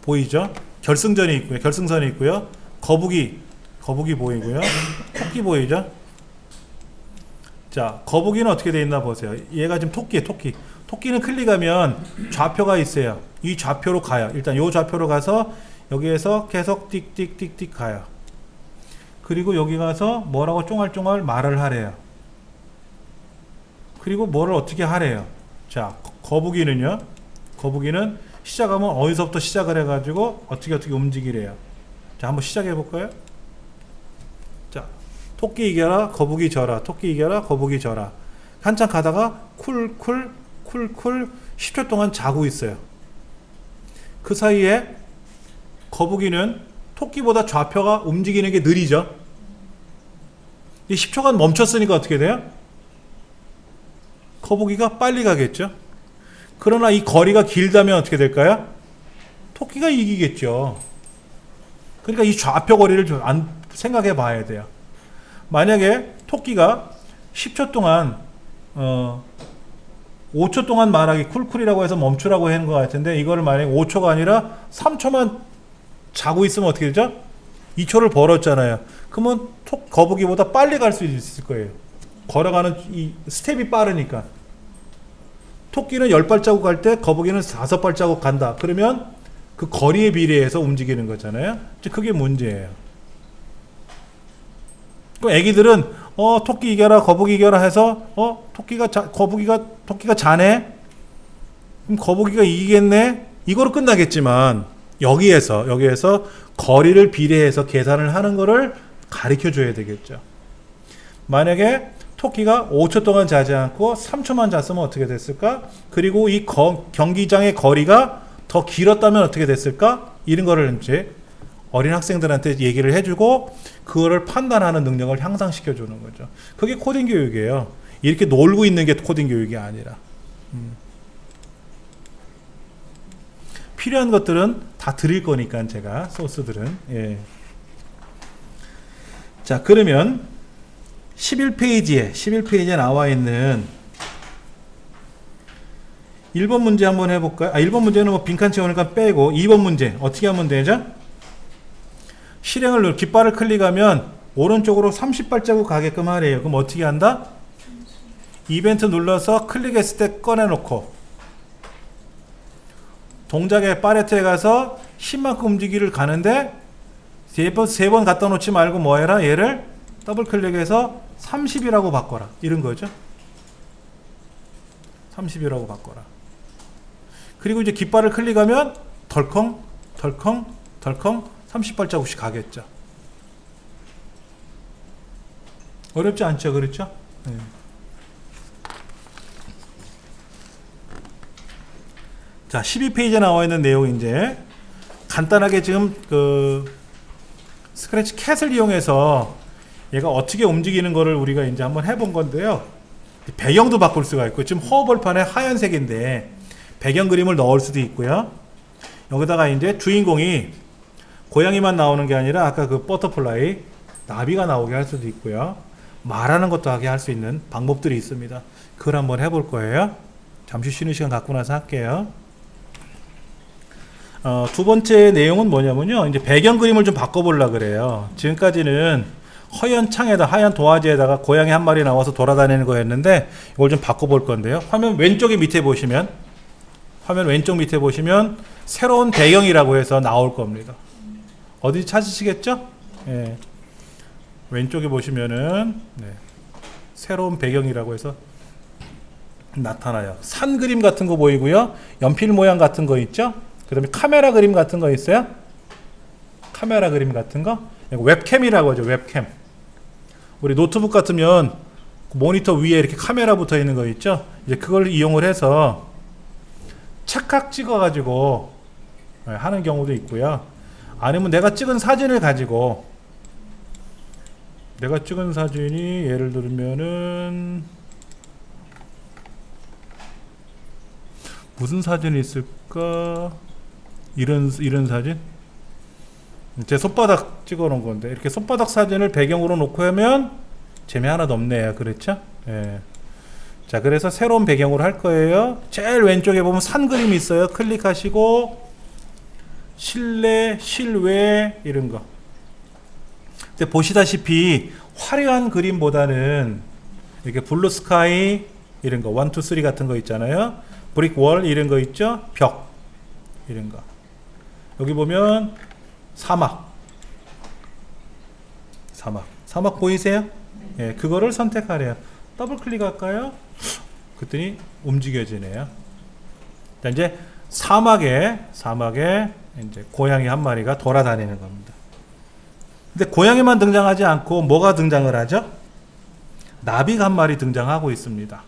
보이죠? 결승전이 있고요. 결승선이 있고요. 거북이 보이고요. 토끼 보이죠? 자, 거북이는 어떻게 되어 있나 보세요. 얘가 지금 토끼예요. 토끼는 클릭하면 좌표가 있어요. 이 좌표로 가요. 일단 이 좌표로 가서 여기에서 계속 띡띡띡띡 가요. 그리고 여기 가서 뭐라고 쫑알쫑알 말을 하래요. 그리고 뭐를 어떻게 하래요. 자, 거북이는요. 거북이는 시작하면 어디서부터 시작을 해가지고 어떻게 움직이래요. 자, 한번 시작해 볼까요? 토끼 이겨라 거북이 져라 토끼 이겨라 거북이 져라. 한참 가다가 쿨쿨 10초 동안 자고 있어요. 그 사이에 거북이는 토끼보다 좌표가 움직이는 게 느리죠. 이 10초간 멈췄으니까 어떻게 돼요? 거북이가 빨리 가겠죠. 그러나 이 거리가 길다면 어떻게 될까요? 토끼가 이기겠죠. 그러니까 이 좌표 거리를 좀 생각해 봐야 돼요. 만약에 토끼가 10초 동안 5초 동안 말하기 쿨쿨이라고 해서 멈추라고 하는 것 같은데 이거를 만약에 5초가 아니라 3초만 자고 있으면 어떻게 되죠? 2초를 벌었잖아요. 그러면 거북이보다 빨리 갈 수 있을 거예요. 걸어가는 이 스텝이 빠르니까. 토끼는 10발자국 갈 때 거북이는 5발자국 간다. 그러면 그 거리에 비례해서 움직이는 거잖아요. 그게 문제예요. 그럼 애기들은 토끼 이겨라 거북이 이겨라 해서 토끼가 자네? 그럼 거북이가 이기겠네? 이거로 끝나겠지만 여기에서 거리를 비례해서 계산을 하는 거를 가르쳐 줘야 되겠죠. 만약에 토끼가 5초 동안 자지 않고 3초만 잤으면 어떻게 됐을까? 그리고 이 경기장의 거리가 더 길었다면 어떻게 됐을까? 이런 거를 이제 어린 학생들한테 얘기를 해주고 그거를 판단하는 능력을 향상시켜 주는 거죠. 그게 코딩 교육이에요. 이렇게 놀고 있는 게 코딩 교육이 아니라. 필요한 것들은 다 드릴 거니까 제가 소스들은. 예. 자, 그러면 11페이지에 나와 있는 1번 문제 한번 해볼까요? 1번 문제는 뭐 빈칸 채우니까 빼고 2번 문제 어떻게 하면 되죠? 실행을 깃발을 클릭하면 오른쪽으로 30발자국 가게끔 하래요. 그럼 어떻게 한다? 이벤트 눌러서 클릭했을 때 꺼내놓고 동작의 팔레트에 가서 10만큼 움직이를 가는데 세 번 갖다 놓지 말고 뭐 해라? 얘를 더블 클릭해서 30이라고 바꿔라. 이런 거죠. 30이라고 바꿔라. 그리고 이제 깃발을 클릭하면 덜컹 30발자국씩 가겠죠. 어렵지 않죠? 그렇죠? 네. 자, 12페이지에 나와 있는 내용 이제 간단하게 지금 그 스크래치 캣을 이용해서 얘가 어떻게 움직이는 거를 우리가 이제 한번 해본 건데요. 배경도 바꿀 수가 있고 지금 허허벌판에 하얀색인데 배경 그림을 넣을 수도 있고요. 여기다가 이제 주인공이 고양이만 나오는 게 아니라 아까 그 버터플라이 나비가 나오게 할 수도 있고요. 말하는 것도 하게 할 수 있는 방법들이 있습니다. 그걸 한번 해볼 거예요. 잠시 쉬는 시간 갖고 나서 할게요. 두 번째 내용은 뭐냐면요. 이제 배경 그림을 좀 바꿔보려고 그래요. 지금까지는 허연 창에다 하얀 도화지에다가 고양이 한 마리 나와서 돌아다니는 거였는데 이걸 좀 바꿔볼 건데요. 화면 왼쪽에 밑에 보시면 새로운 배경이라고 해서 나올 겁니다. 어디 찾으시겠죠? 예. 왼쪽에 보시면은 새로운 배경이라고 해서 나타나요. 산 그림 같은 거 보이고요. 연필 모양 같은 거 있죠? 그 다음에 카메라 그림 같은 거 있어요? 카메라 그림 같은 거? 웹캠이라고 하죠. 웹캠. 우리 노트북 같으면 모니터 위에 이렇게 카메라 붙어 있는 거 있죠? 이제 그걸 이용을 해서 착각 찍어 가지고 하는 경우도 있고요. 아니면 내가 찍은 사진을 가지고 내가 찍은 사진이 예를 들면은 무슨 사진이 있을까? 이런 사진? 제 손바닥 찍어 놓은 건데 이렇게 손바닥 사진을 배경으로 놓고 하면 재미 하나도 없네요. 그렇죠? 예. 자, 그래서 새로운 배경으로 할 거예요. 제일 왼쪽에 보면 산 그림이 있어요. 클릭하시고 실내, 실외 이런 거. 근데 보시다시피 화려한 그림보다는 이렇게 블루 스카이 이런 거 1, 2, 3 같은 거 있잖아요. 브릭 월 이런 거 있죠. 벽 이런 거. 여기 보면 사막 보이세요? 예, 그거를 선택하래요. 더블 클릭할까요? 그랬더니 움직여지네요. 자, 이제 사막에 이제 고양이 한 마리가 돌아다니는 겁니다. 근데 고양이만 등장하지 않고 뭐가 등장을 하죠? 나비가 한 마리 등장하고 있습니다.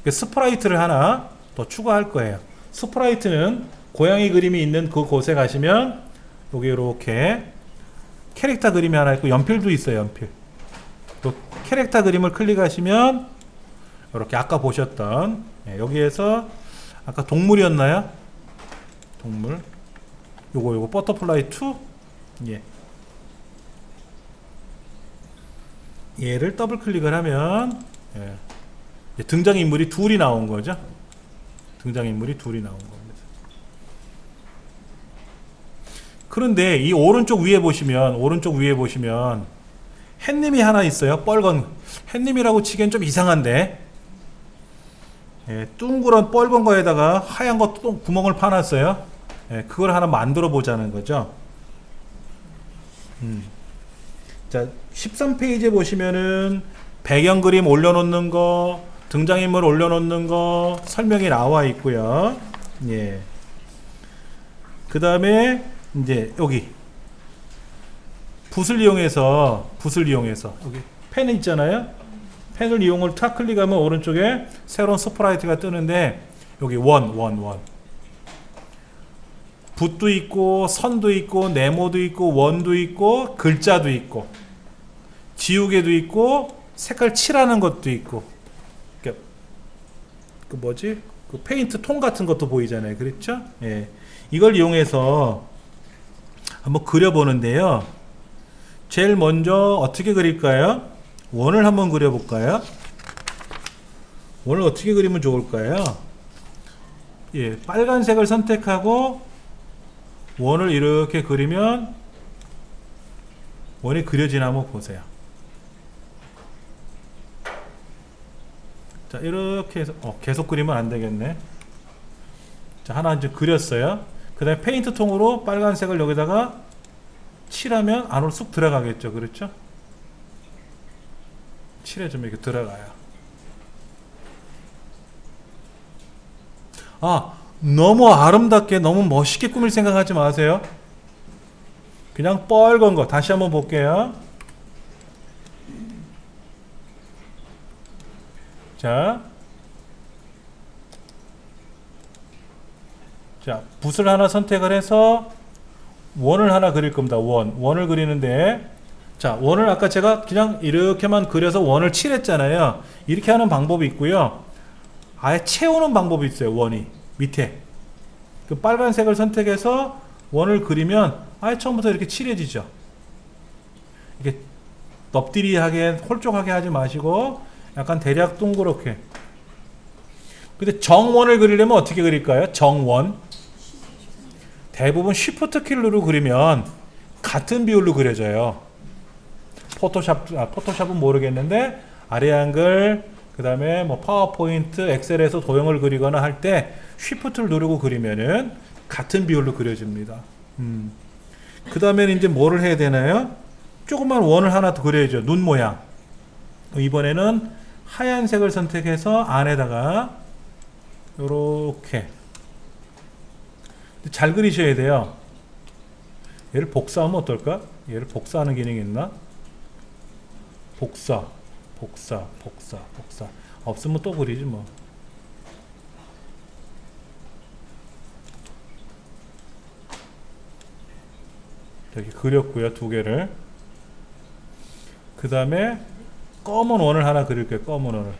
스프라이트를 하나 더 추가할 거예요. 스프라이트는 고양이 그림이 있는 그 곳에 가시면 여기 이렇게 캐릭터 그림이 하나 있고 연필도 있어요. 연필. 또 캐릭터 그림을 클릭하시면 이렇게 아까 보셨던 여기에서 아까 동물이었나요? 동물. 요거 버터플라이 2. 예. 얘를 더블 클릭을 하면 등장인물이 둘이 나온 거죠. 등장인물이 둘이 나온 겁니다. 그런데 이 오른쪽 위에 보시면 햇님이 하나 있어요. 뻘건 햇님이라고 치기엔 좀 이상한데 둥그런 뻘건 거에다가 하얀 거 구멍을 파놨어요. 그걸 하나 만들어 보자는 거죠. 자, 13페이지에 보시면은 배경 그림 올려놓는 거, 등장인물 올려놓는 거 설명이 나와 있고요. 예. 그 다음에 이제 여기 붓을 이용해서 여기 펜 있잖아요. 펜을 이용을 탁 클릭하면 오른쪽에 새로운 스프라이트가 뜨는데 여기 원 붓도 있고 선도 있고 네모도 있고 원도 있고 글자도 있고 지우개도 있고 색깔 칠하는 것도 있고 그 뭐지? 그 페인트 통 같은 것도 보이잖아요. 그렇죠? 예. 이걸 이용해서 한번 그려보는데요. 제일 먼저 어떻게 그릴까요? 원을 한번 그려볼까요? 원을 어떻게 그리면 좋을까요? 예, 빨간색을 선택하고 원을 이렇게 그리면 원이 그려지나 한번 보세요. 자, 이렇게 해서 계속 그리면 안 되겠네. 자, 하나 이제 그렸어요. 그 다음에 페인트 통으로 빨간색을 여기다가 칠하면 안으로 쑥 들어가겠죠. 그렇죠? 칠해주면 이렇게 들어가요. 너무 아름답게 너무 멋있게 꾸밀 생각하지 마세요. 그냥 뻘건 거 다시 한번 볼게요. 자, 붓을 하나 선택을 해서 원을 하나 그릴 겁니다. 원을 그리는데, 자, 원을 아까 제가 그냥 이렇게만 그려서 원을 칠했잖아요. 이렇게 하는 방법이 있고요. 아예 채우는 방법이 있어요. 원이 밑에 그 빨간색을 선택해서 원을 그리면 아예 처음부터 이렇게 칠해지죠. 이렇게 넙디리하게 홀쭉하게 하지 마시고 약간 대략 동그랗게. 근데 정원을 그리려면 어떻게 그릴까요? 정원 대부분 쉬프트 키를 누르고 그리면 같은 비율로 그려져요. 포토샵은 모르겠는데 아래 한글 그 다음에 뭐 파워포인트 엑셀에서 도형을 그리거나 할 때 쉬프트를 누르고 그리면은 같은 비율로 그려집니다. 그 다음에는 이제 뭐를 해야 되나요? 조그만 원을 하나 더 그려야죠. 눈 모양. 이번에는 하얀색을 선택해서 안에다가 요렇게 잘 그리셔야 돼요. 얘를 복사하면 어떨까? 얘를 복사하는 기능이 있나? 복사 없으면 또 그리지 뭐. 이렇게 그렸고요. 두 개를. 그 다음에 검은 원을 하나 그릴게요. 검은 원을.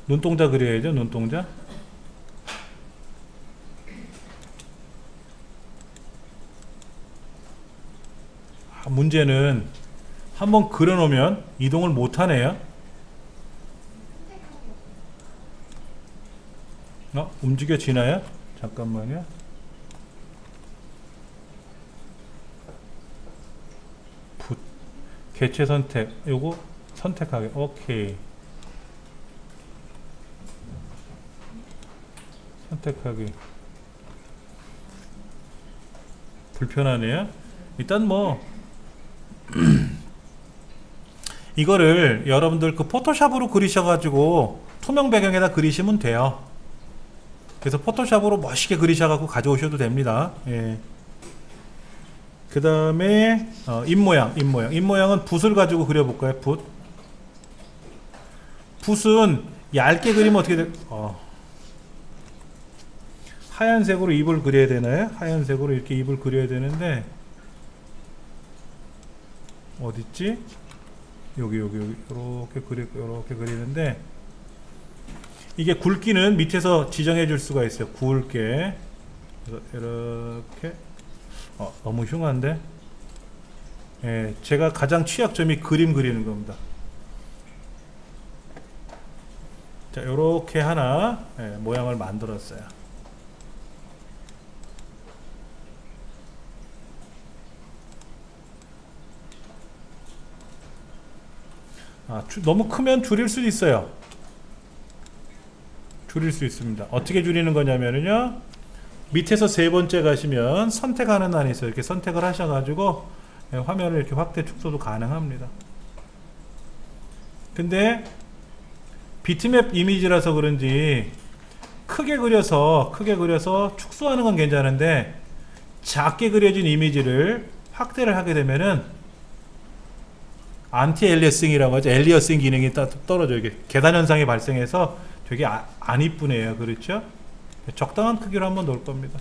눈동자 그려야죠. 눈동자. 문제는 한번 그려놓으면 이동을 못하네요. 움직여지나요? 잠깐만요. 개체 선택. 요거 선택하게. 오케이. 선택하기. 불편하네요. 일단 뭐 이거를 여러분들 그 포토샵으로 그리셔가지고 투명 배경에다 그리시면 돼요. 그래서 포토샵으로 멋있게 그리셔가지고 가져오셔도 됩니다. 예. 그 다음에 입모양은 붓을 가지고 그려볼까요? 붓은 얇게 그리면 어떻게 돼? 하얀색으로 입을 그려야 되나요? 하얀색으로 이렇게 입을 그려야 되는데 어딨지? 여기 이렇게 그리는데 이게 굵기는 밑에서 지정해 줄 수가 있어요. 굵게. 그래서 이렇게 너무 흉한데? 예, 제가 가장 취약점이 그림 그리는 겁니다. 자, 요렇게 하나 모양을 만들었어요. 너무 크면 줄일 수도 있어요. 줄일 수 있습니다. 어떻게 줄이는 거냐면요, 밑에서 세 번째 가시면 선택하는欄이 있어요. 이렇게 선택을 하셔가지고 화면을 이렇게 확대 축소도 가능합니다. 근데 비트맵 이미지라서 그런지 크게 그려서 축소하는 건 괜찮은데 작게 그려진 이미지를 확대를 하게 되면은 안티 엘리어싱이라고 하죠. 엘리어싱 기능이 떨어져요. 이게 계단 현상이 발생해서 되게 안 이쁘네요. 그렇죠? 적당한 크기로 한번 놓을 겁니다.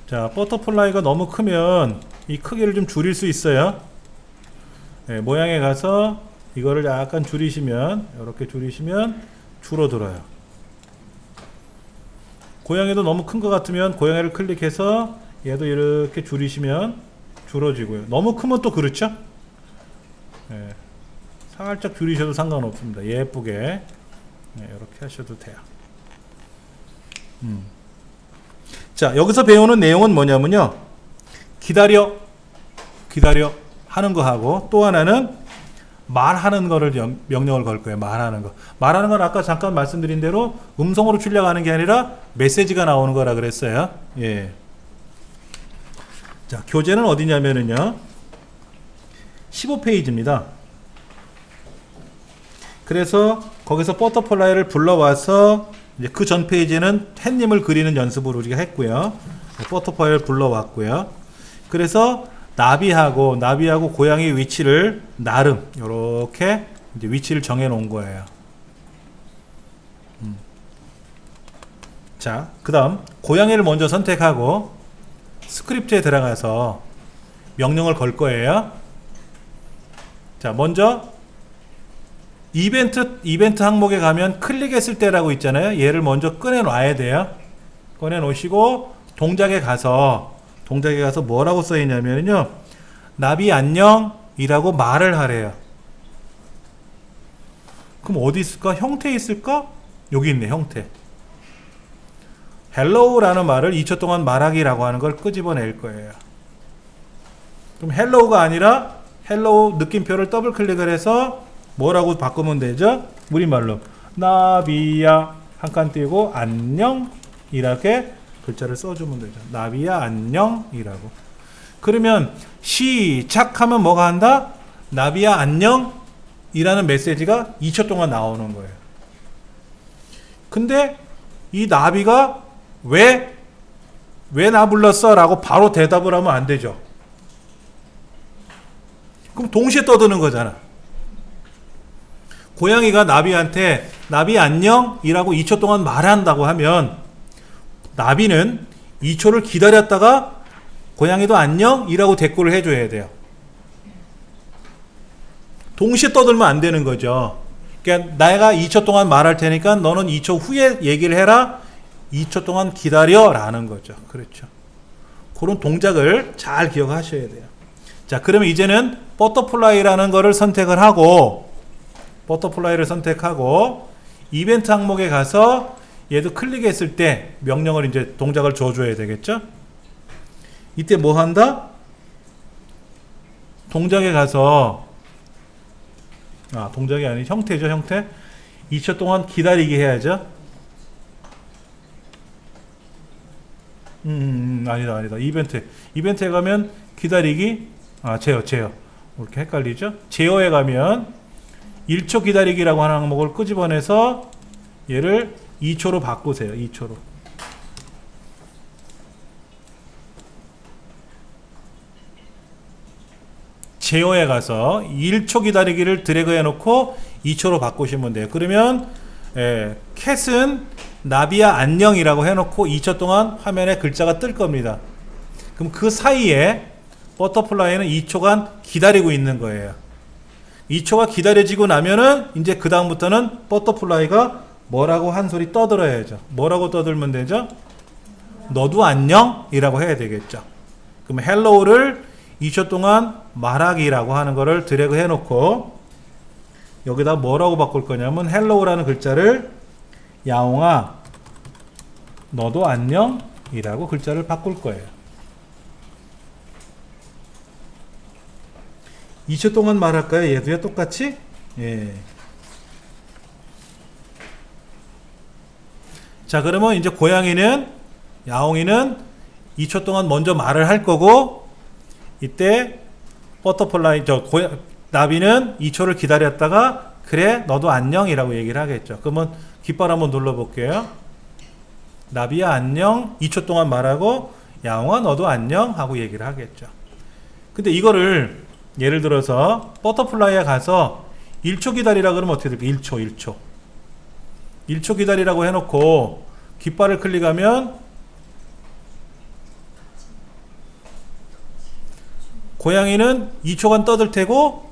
자, 버터플라이가 너무 크면 이 크기를 좀 줄일 수 있어요. 네, 모양에 가서 이거를 약간 줄이시면, 이렇게 줄이시면 줄어들어요. 고양이도 너무 큰 것 같으면 고양이를 클릭해서 얘도 이렇게 줄이시면 줄어지고요. 너무 크면 또 그렇죠? 네, 살짝 줄이셔도 상관없습니다. 예쁘게 이렇게 하셔도 돼요. 자, 여기서 배우는 내용은 뭐냐면요, 기다려 하는 거 하고, 또 하나는 말하는 거를 명령을 걸 거예요. 말하는 건 아까 잠깐 말씀드린 대로 음성으로 출력하는 게 아니라 메시지가 나오는 거라 그랬어요. 예. 자, 교재는 어디냐면은요, 15페이지입니다. 그래서 거기서 버터플라이를 불러와서 이제 그 전 페이지는 햇님을 그리는 연습을 우리가 했고요. 버터플라이를 불러왔고요. 그래서 나비하고 고양이 위치를 나름 이렇게 이제 위치를 정해 놓은 거예요. 자, 그 다음 고양이를 먼저 선택하고 스크립트에 들어가서 명령을 걸 거예요. 자, 먼저 이벤트 항목에 가면 클릭했을 때라고 있잖아요. 얘를 먼저 꺼내 놔야 돼요. 꺼내 놓으시고 동작에 가서 뭐라고 써 있냐면요, 나비 안녕 이라고 말을 하래요. 그럼 어디 있을까? 형태에 있을까? 여기 있네, 형태. 헬로우라는 말을 2초 동안 말하기라고 하는 걸 끄집어낼 거예요. 그럼 헬로우가 아니라 헬로우 느낌표를 더블 클릭을 해서 뭐라고 바꾸면 되죠? 우리말로 나비야 한 칸 띄고 안녕 이렇게 글자를 써주면 되죠. 나비야 안녕 이라고. 그러면 시작하면 뭐가 한다? 나비야 안녕 이라는 메시지가 2초 동안 나오는 거예요. 근데 이 나비가 왜 나 불렀어? 라고 바로 대답을 하면 안 되죠. 그럼 동시에 떠드는 거잖아. 고양이가 나비한테 나비 안녕 이라고 2초 동안 말한다고 하면 나비는 2초를 기다렸다가 고양이도 안녕 이라고 대꾸를 해줘야 돼요. 동시에 떠들면 안 되는 거죠. 그러니까 내가 2초 동안 말할 테니까 너는 2초 후에 얘기를 해라. 2초 동안 기다려 라는 거죠. 그렇죠. 그런 동작을 잘 기억하셔야 돼요. 자, 그러면 이제는 버터플라이라는 거를 선택을 하고, 이벤트 항목에 가서 얘도 클릭했을 때 명령을 이제 동작을 줘줘야 되겠죠. 이때 뭐 한다? 동작에 가서, 동작이 아닌 형태죠. 형태. 2초 동안 기다리게 해야죠. 아니다. 이벤트에 가면 기다리기, 제어. 이렇게 헷갈리죠? 제어에 가면 1초 기다리기라고 하는 항목을 끄집어내서 얘를 2초로 바꾸세요. 2초로. 제어에 가서 1초 기다리기를 드래그 해놓고 2초로 바꾸시면 돼요. 그러면 캣은 나비야 안녕이라고 해놓고 2초 동안 화면에 글자가 뜰 겁니다. 그럼 그 사이에 버터플라이는 2초간 기다리고 있는 거예요. 2초가 기다려지고 나면은 이제 그 다음부터는 버터플라이가 뭐라고 한 소리 떠들어야죠. 뭐라고 떠들면 되죠? 너도 안녕? 이라고 해야 되겠죠. 그럼 헬로우를 2초 동안 말하기라고 하는 거를 드래그 해놓고 여기다 뭐라고 바꿀 거냐면 헬로우라는 글자를 야옹아 너도 안녕? 이라고 글자를 바꿀 거예요. 2초 동안 말할까요? 얘도요 똑같이? 예. 자, 그러면 이제 고양이는 야옹이는 2초 동안 먼저 말을 할 거고 이때 버터플라이 나비는 2초를 기다렸다가 그래 너도 안녕이라고 얘기를 하겠죠. 그러면 깃발 한번 눌러 볼게요. 나비야 안녕 2초 동안 말하고 야옹아 너도 안녕 하고 얘기를 하겠죠. 근데 이거를 예를 들어서 버터플라이에 가서 1초 기다리라 그러면 어떻게 될까요? 1초 기다리라고 해놓고 깃발을 클릭하면 고양이는 2초간 떠들 테고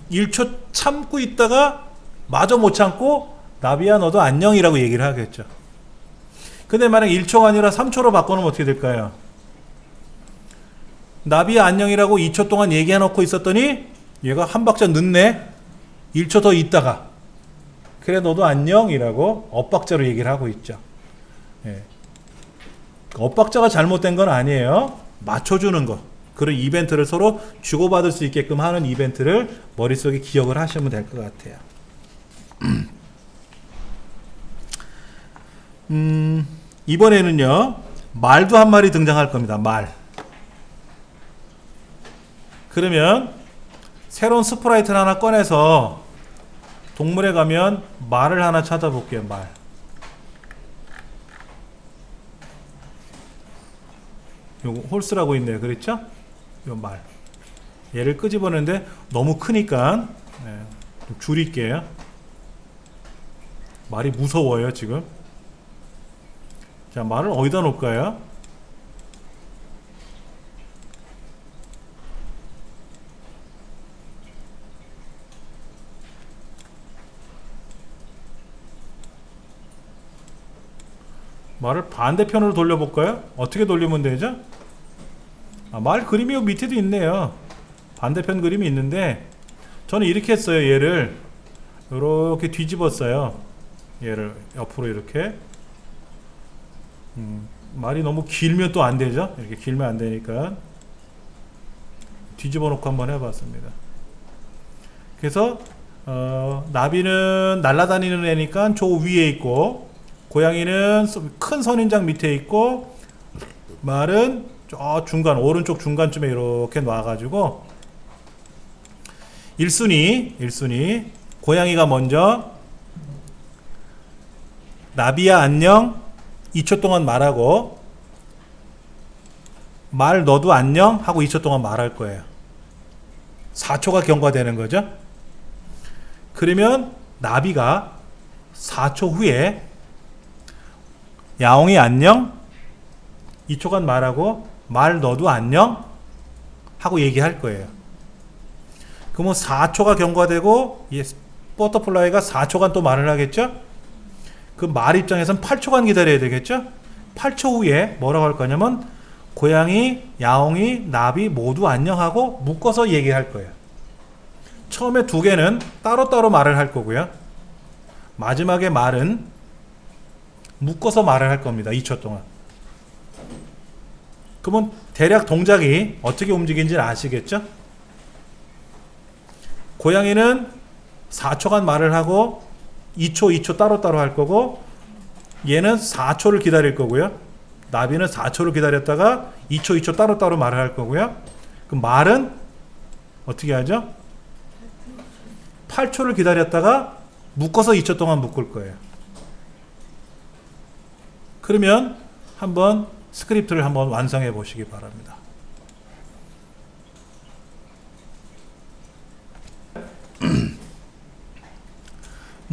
1초 참고 있다가 마저 못 참고 나비야 너도 안녕이라고 얘기를 하겠죠. 근데 만약 1초가 아니라 3초로 바꿔놓으면 어떻게 될까요? 나비야 안녕이라고 2초 동안 얘기해놓고 있었더니 얘가 한 박자 늦네. 1초 더 있다가 그래 너도 안녕이라고 엇박자로 얘기를 하고 있죠. 예. 엇박자가 잘못된 건 아니에요. 맞춰주는 거. 그런 이벤트를 서로 주고받을 수 있게끔 하는 이벤트를 머릿속에 기억을 하시면 될 것 같아요. 이번에는요 말도 한 마리 등장할 겁니다. 말. 그러면 새로운 스프라이트를 하나 꺼내서 동물에 가면 말을 하나 찾아볼게요. 말. 요거 홀스라고 있네요. 그랬죠? 요 말. 얘를 끄집어내는데 너무 크니까 좀 줄일게요. 말이 무서워요 지금. 자, 말을 어디다 놓을까요? 말을 반대편으로 돌려볼까요? 어떻게 돌리면 되죠? 말 그림이 여기 밑에도 있네요. 반대편 그림이 있는데 저는 이렇게 했어요. 얘를 이렇게 뒤집었어요. 얘를 옆으로 이렇게. 말이 너무 길면 또 안 되죠. 이렇게 길면 안 되니까 뒤집어 놓고 한번 해봤습니다. 그래서 나비는 날아다니는 애니까 저 위에 있고 고양이는 큰 선인장 밑에 있고 말은 저 중간 오른쪽 중간쯤에 이렇게 놔가지고 1순위 고양이가 먼저 나비야 안녕 2초 동안 말하고 말 너도 안녕 하고 2초 동안 말할 거예요. 4초가 경과되는 거죠. 그러면 나비가 4초 후에 야옹이 안녕 2초간 말하고 말 너도 안녕 하고 얘기할 거예요. 그러면 4초가 경과되고 버터플라이가 4초간 또 말을 하겠죠. 그 말 입장에서는 8초간 기다려야 되겠죠. 8초 후에 뭐라고 할 거냐면 고양이, 야옹이, 나비 모두 안녕하고 묶어서 얘기할 거예요. 처음에 두 개는 따로따로 말을 할 거고요. 마지막에 말은 묶어서 말을 할 겁니다. 2초 동안. 그러면 대략 동작이 어떻게 움직이는지 아시겠죠? 고양이는 4초간 말을 하고 2초 따로따로 할 거고 얘는 4초를 기다릴 거고요. 나비는 4초를 기다렸다가 2초 따로따로 말을 할 거고요. 그럼 말은 어떻게 하죠? 8초를 기다렸다가 묶어서 2초 동안 묶을 거예요. 그러면 한번 스크립트를 한번 완성해 보시기 바랍니다.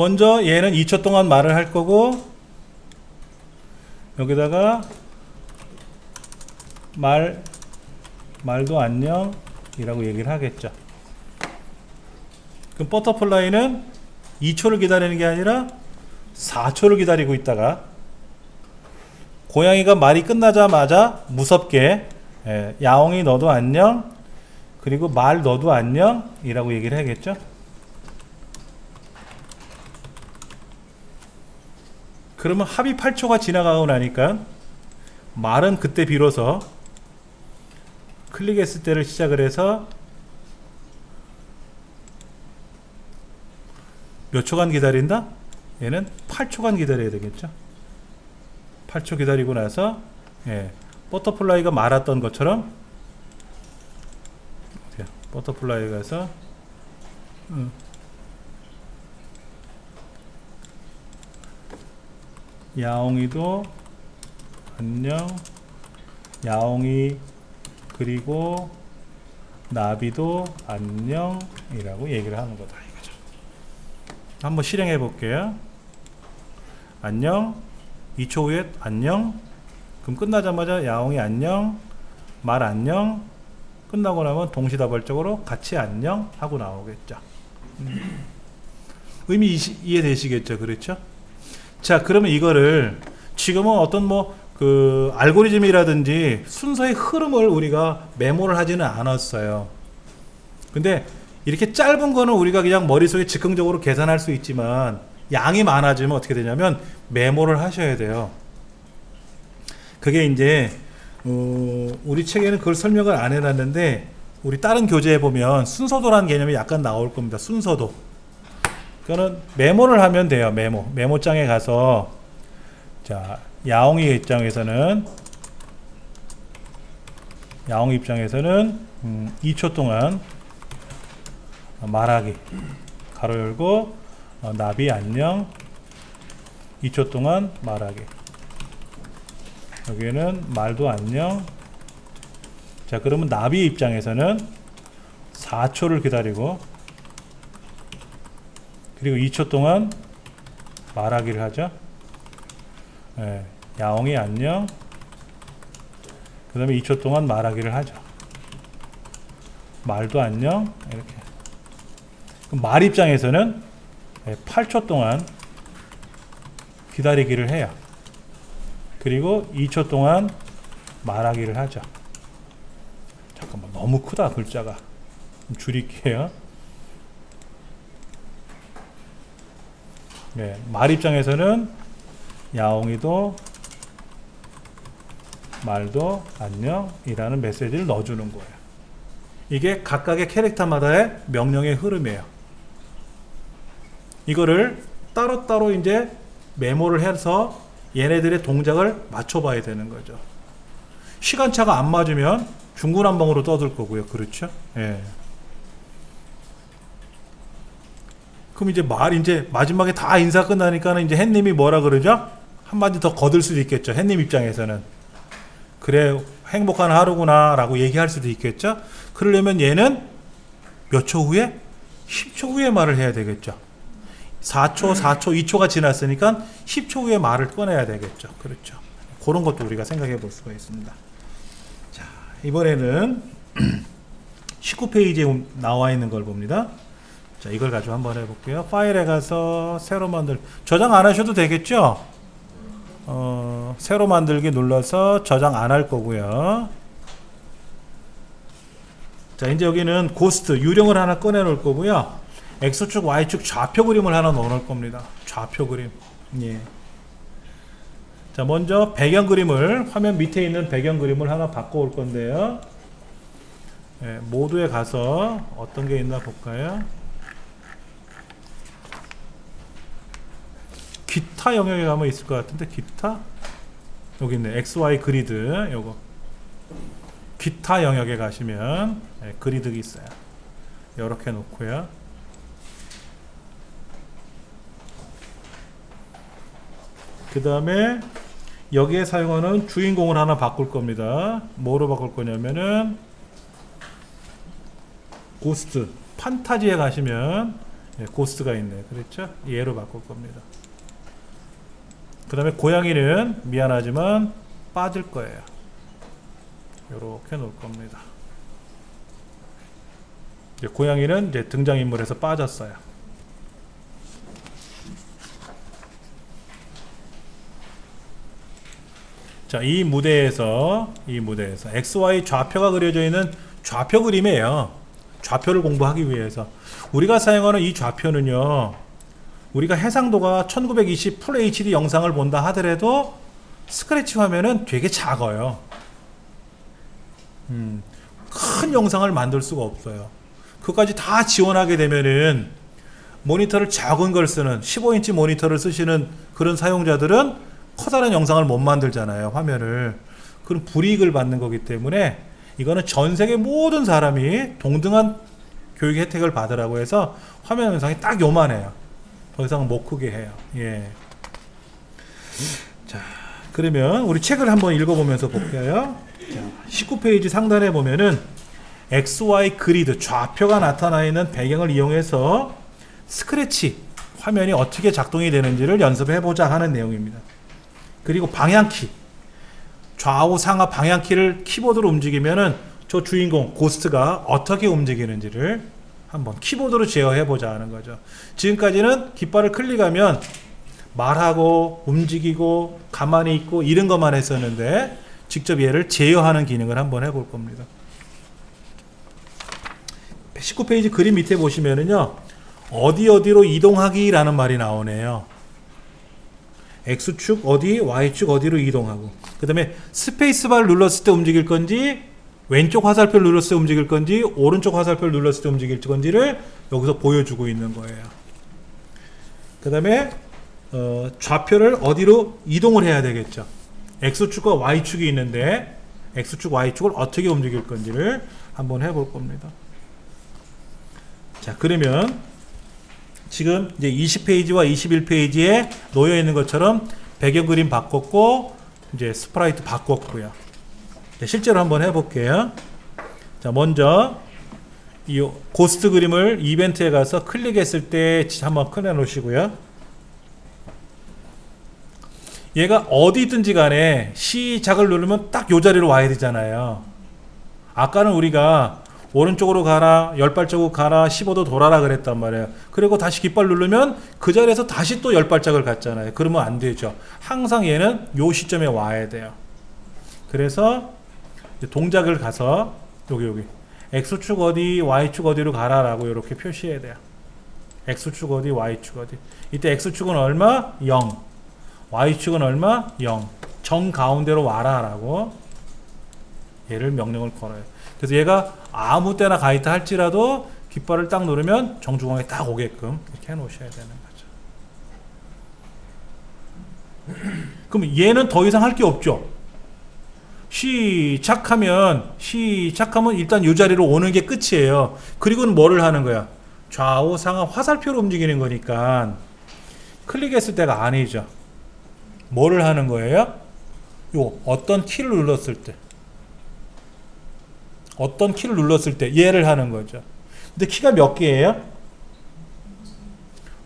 먼저 얘는 2초 동안 말을 할 거고, 여기다가 말도 안녕 이라고 얘기를 하겠죠. 그럼 버터플라이는 2초를 기다리는 게 아니라 4초를 기다리고 있다가 고양이가 말이 끝나자마자 무섭게 야옹이 너도 안녕, 그리고 말 너도 안녕 이라고 얘기를 하겠죠. 그러면 합의 8초가 지나가고 나니까 말은 그때 비로소 클릭했을 때를 시작을 해서 몇 초간 기다린다? 얘는 8초간 기다려야 되겠죠. 8초 기다리고 나서 버터플라이가 말았던 것처럼 버터플라이가 가서 야옹이도 안녕, 야옹이 그리고 나비도 안녕 이라고 얘기를 하는 거다 이거죠. 한번 실행해 볼게요. 안녕, 2초 후에 안녕, 그럼 끝나자마자 야옹이 안녕, 말 안녕, 끝나고 나면 동시다발적으로 같이 안녕 하고 나오겠죠. 의미 이해되시겠죠? 그렇죠? 자, 그러면 이거를 지금은 어떤 그 알고리즘이라든지 순서의 흐름을 우리가 메모를 하지는 않았어요. 근데 이렇게 짧은 거는 우리가 그냥 머릿속에 즉흥적으로 계산할 수 있지만 양이 많아지면 어떻게 되냐면 메모를 하셔야 돼요. 그게 이제 우리 책에는 그걸 설명을 안 해놨는데 우리 다른 교재에 보면 순서도라는 개념이 약간 나올 겁니다. 순서도. 그거는 메모를 하면 돼요. 메모장에 가서 자, 야옹이 입장에서는 2초 동안 말하기 가로 열고 나비 안녕 2초 동안 말하기, 여기에는 말도 안녕. 자, 그러면 나비 입장에서는 4초를 기다리고 그리고 2초 동안 말하기를 하죠. 야옹이 안녕, 그 다음에 2초 동안 말하기를 하죠. 말도 안녕 이렇게. 그럼 말 입장에서는 8초 동안 기다리기를 해요. 그리고 2초 동안 말하기를 하죠. 잠깐만, 너무 크다 글자가. 좀 줄일게요. 말 입장에서는 야옹이도 말도 안녕 이라는 메시지를 넣어주는 거예요. 이게 각각의 캐릭터마다의 명령의 흐름이에요. 이거를 따로따로 이제 메모를 해서 얘네들의 동작을 맞춰봐야 되는 거죠. 시간차가 안 맞으면 중구난방으로 떠들 거고요. 그렇죠? 그럼 이제 마지막에 다 인사 끝나니까는 이제 햇님이 뭐라 그러죠? 한마디 더 거들 수도 있겠죠. 햇님 입장에서는. 그래, 행복한 하루구나 라고 얘기할 수도 있겠죠. 그러려면 얘는 몇 초 후에? 10초 후에 말을 해야 되겠죠. 4초, 2초가 지났으니까 10초 후에 말을 꺼내야 되겠죠. 그렇죠. 그런 것도 우리가 생각해 볼 수가 있습니다. 자, 이번에는 19페이지에 나와 있는 걸 봅니다. 자, 이걸 가지고 한번 해볼게요. 파일에 가서 새로 저장 안 하셔도 되겠죠? 새로 만들기 눌러서 저장 안 할 거고요. 자, 이제 여기는 고스트 유령을 하나 꺼내 놓을 거고요. X축, Y축 좌표 그림을 하나 넣어 놓을 겁니다. 좌표 그림. 자, 먼저 배경 그림을, 화면 밑에 있는 배경 그림을 하나 바꿔 올 건데요. 모드에 가서 어떤 게 있나 볼까요? 기타 영역에 가면 있을 것 같은데, 기타? 여기 있네. XY 그리드. 요거. 기타 영역에 가시면 그리드가 있어요. 이렇게 놓고요. 그 다음에 여기에 사용하는 주인공을 하나 바꿀 겁니다. 뭐로 바꿀 거냐면은 고스트 판타지에 가시면 예, 고스트가 있네. 그렇죠? 얘로 바꿀 겁니다. 그 다음에 고양이는 미안하지만 빠질 거예요. 이렇게 놓을 겁니다. 이제 고양이는 이제 등장인물에서 빠졌어요. 자, 이 무대에서 XY 좌표가 그려져 있는 좌표 그림이에요. 좌표를 공부하기 위해서 우리가 사용하는 이 좌표는요, 우리가 해상도가 1920 풀 HD 영상을 본다 하더라도 스크래치 화면은 되게 작아요. 큰 영상을 만들 수가 없어요. 그것까지 다 지원하게 되면은 모니터를 작은 걸 쓰는 15인치 모니터를 쓰시는 그런 사용자들은 커다란 영상을 못 만들잖아요. 화면을. 그런 불이익을 받는 거기 때문에 이거는 전 세계 모든 사람이 동등한 교육 혜택을 받으라고 해서 화면 영상이 딱 요만해요. 더 이상 못 크게 해요. 예. 자, 그러면 우리 책을 한번 읽어보면서 볼게요. 자, 19페이지 상단에 보면은 XY 그리드 좌표가 나타나 있는 배경을 이용해서 스크래치 화면이 어떻게 작동이 되는지를 연습해 보자 하는 내용입니다. 그리고 방향키, 좌우 상하 방향키를 키보드로 움직이면은 저 주인공 고스트가 어떻게 움직이는지를 한번 키보드로 제어해 보자 하는 거죠. 지금까지는 깃발을 클릭하면 말하고 움직이고 가만히 있고 이런 것만 했었는데 직접 얘를 제어하는 기능을 한번 해볼 겁니다. 19페이지 그림 밑에 보시면은요, 어디로 이동하기 라는 말이 나오네요. X축 어디, Y축 어디로 이동하고, 그 다음에 스페이스바를 눌렀을 때 움직일 건지, 왼쪽 화살표를 눌렀을 때 움직일 건지, 오른쪽 화살표를 눌렀을 때 움직일 건지를 여기서 보여주고 있는 거예요. 그 다음에 좌표를 어디로 이동을 해야 되겠죠. X축과 Y축이 있는데 X축, Y축을 어떻게 움직일 건지를 한번 해볼 겁니다. 자, 그러면 지금 이제 20페이지와 21페이지에 놓여 있는 것처럼 배경 그림 바꿨고 이제 스프라이트 바꿨고요. 자, 실제로 한번 해볼게요. 자, 먼저 이 고스트 그림을 이벤트에 가서 클릭했을 때 한번 꺼내 놓으시고요. 얘가 어디든지 간에 시작을 누르면 딱 요 자리로 와야 되잖아요. 아까는 우리가 오른쪽으로 가라, 10발자국 가라, 15도 돌아라 그랬단 말이에요. 그리고 다시 깃발 누르면 그 자리에서 다시 또 10발짝을 갔잖아요. 그러면 안 되죠. 항상 얘는 요 시점에 와야 돼요. 그래서 동작을 가서 여기 X축 어디, Y축 어디로 가라 라고 이렇게 표시해야 돼요. X축 어디, Y축 어디. 이때 X축은 얼마? 0. Y축은 얼마? 0. 정 가운데로 와라 라고 얘를 명령을 걸어요. 그래서 얘가 아무 때나 가 있다 할지라도 깃발을 딱 누르면 정중앙에 딱 오게끔 이렇게 해 놓으셔야 되는 거죠. 그럼 얘는 더 이상 할 게 없죠. 시작하면 일단 이 자리로 오는 게 끝이에요. 그리고는 뭐를 하는 거야? 좌우 상하 화살표로 움직이는 거니까 클릭했을 때가 아니죠. 뭐를 하는 거예요? 요 어떤 키를 눌렀을 때, 어떤 키를 눌렀을 때 얘를 하는 거죠. 근데 키가 몇 개예요?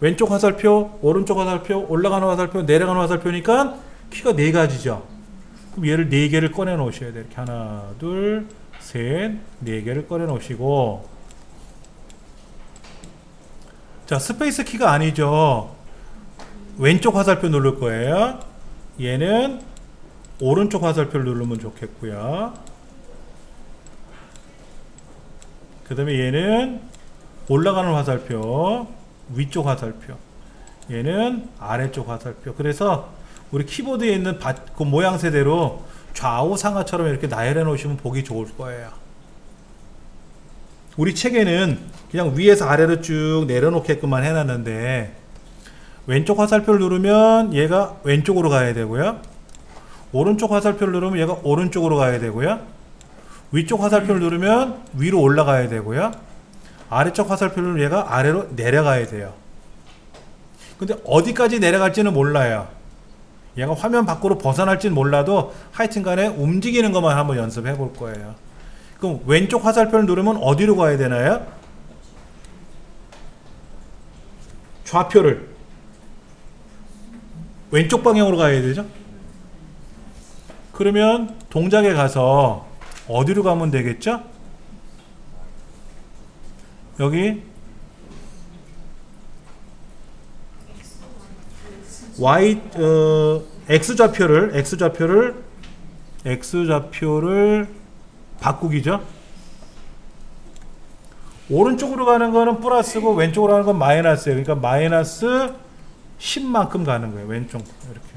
왼쪽 화살표, 오른쪽 화살표, 올라가는 화살표, 내려가는 화살표니까 키가 4가지죠. 그럼 얘를 4개를 꺼내 놓으셔야 돼요. 이렇게 하나, 둘, 셋, 4개를 꺼내 놓으시고, 자, 스페이스 키가 아니죠. 왼쪽 화살표 누를 거예요. 얘는 오른쪽 화살표를 누르면 좋겠고요. 그 다음에 얘는 올라가는 화살표, 위쪽 화살표, 얘는 아래쪽 화살표. 그래서 우리 키보드에 있는 그 모양새대로 좌우 상하처럼 이렇게 나열해 놓으시면 보기 좋을 거예요. 우리 책에는 그냥 위에서 아래로 쭉 내려놓게끔만 해놨는데, 왼쪽 화살표를 누르면 얘가 왼쪽으로 가야 되고요, 오른쪽 화살표를 누르면 얘가 오른쪽으로 가야 되고요, 위쪽 화살표를 누르면 위로 올라가야 되고요, 아래쪽 화살표를 누르면 얘가 아래로 내려가야 돼요. 근데 어디까지 내려갈지는 몰라요. 얘가 화면 밖으로 벗어날지는 몰라도 하여튼 간에 움직이는 것만 한번 연습해 볼 거예요. 그럼 왼쪽 화살표를 누르면 어디로 가야 되나요? 좌표를 왼쪽 방향으로 가야 되죠. 그러면 동작에 가서 어디로 가면 되겠죠? 여기 Y X좌표를 바꾸기죠. 오른쪽으로 가는 거는 플러스고 왼쪽으로 가는 건 마이너스예요. 그러니까 마이너스 10만큼 가는 거예요. 왼쪽 이렇게.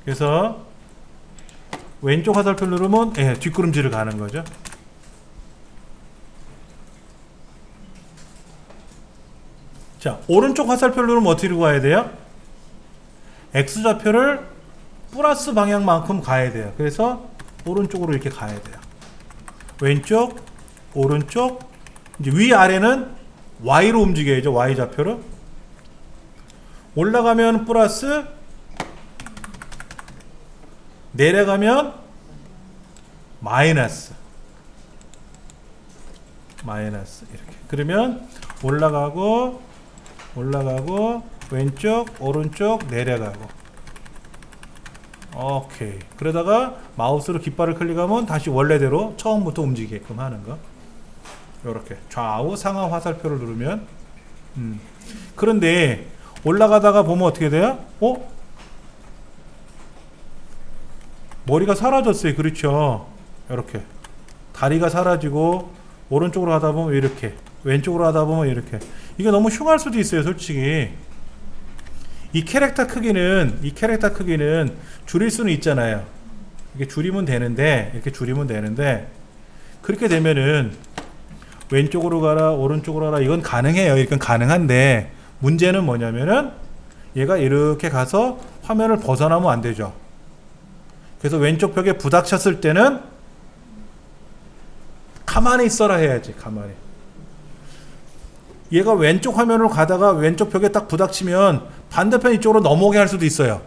그래서 왼쪽 화살표 누르면 뒷걸음질을 가는 거죠. 자, 오른쪽 화살표 누르면 어디로 가야 돼요? X좌표를 플러스 방향만큼 가야 돼요. 그래서 오른쪽으로 이렇게 가야 돼요. 왼쪽, 오른쪽, 이제 위아래는 Y로 움직여야죠. Y좌표로. 올라가면 플러스, 내려가면 마이너스 이렇게. 그러면 올라가고 왼쪽 오른쪽 내려가고. 오케이. 그러다가 마우스로 깃발을 클릭하면 다시 원래대로 처음부터 움직이게끔 하는 거. 이렇게 좌우 상하 화살표를 누르면 그런데 올라가다가 보면 어떻게 돼요? 머리가 사라졌어요. 그렇죠. 이렇게 다리가 사라지고 오른쪽으로 가다 보면 이렇게, 왼쪽으로 가다 보면 이렇게. 이게 너무 흉할 수도 있어요. 솔직히 이 캐릭터 크기는 줄일 수는 있잖아요. 이렇게 줄이면 되는데, 그렇게 되면은 왼쪽으로 가라 오른쪽으로 가라 이건 가능해요. 이건 가능한데 문제는 뭐냐면은 얘가 이렇게 가서 화면을 벗어나면 안 되죠. 그래서 왼쪽 벽에 부닥쳤을 때는 가만히 있어라 해야지. 가만히. 얘가 왼쪽 화면으로 가다가 왼쪽 벽에 딱 부닥치면 반대편 이쪽으로 넘어오게 할 수도 있어요.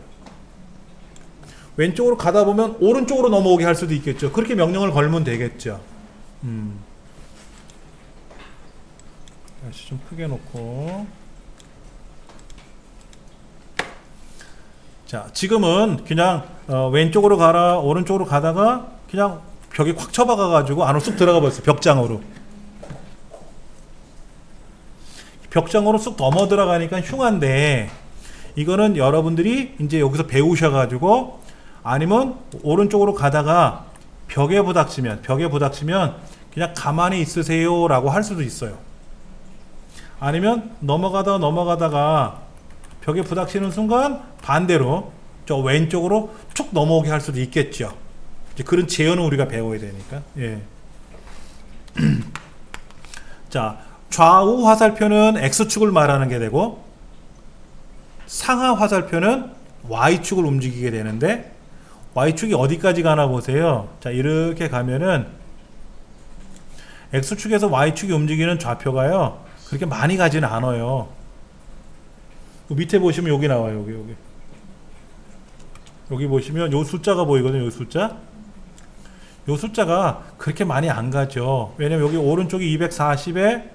왼쪽으로 가다 보면 오른쪽으로 넘어오게 할 수도 있겠죠. 그렇게 명령을 걸면 되겠죠. 다시 좀 크게 놓고. 자, 지금은 그냥 왼쪽으로 가라 오른쪽으로 가다가 그냥 벽에 콱 쳐박아 가지고 안으로 쑥 들어가 버렸어요. 벽장으로 쑥 넘어 들어가니까 흉한데, 이거는 여러분들이 이제 여기서 배우셔 가지고, 아니면 오른쪽으로 가다가 벽에 부닥치면 그냥 가만히 있으세요 라고 할 수도 있어요. 아니면 넘어가다가 벽에 부닥치는 순간 반대로 저 왼쪽으로 쭉 넘어오게 할 수도 있겠죠. 이제 그런 제어는 우리가 배워야 되니까. 예. 자, 좌우 화살표는 X축을 말하는 게 되고, 상하 화살표는 Y축을 움직이게 되는데, Y축이 어디까지 가나 보세요. 자, 이렇게 가면은 X축에서 Y축이 움직이는 좌표가요 그렇게 많이 가지는 않아요. 밑에 보시면 여기 나와요. 여기 보시면 요 숫자가 보이거든요. 요 숫자가 그렇게 많이 안 가죠. 왜냐면 여기 오른쪽이 240에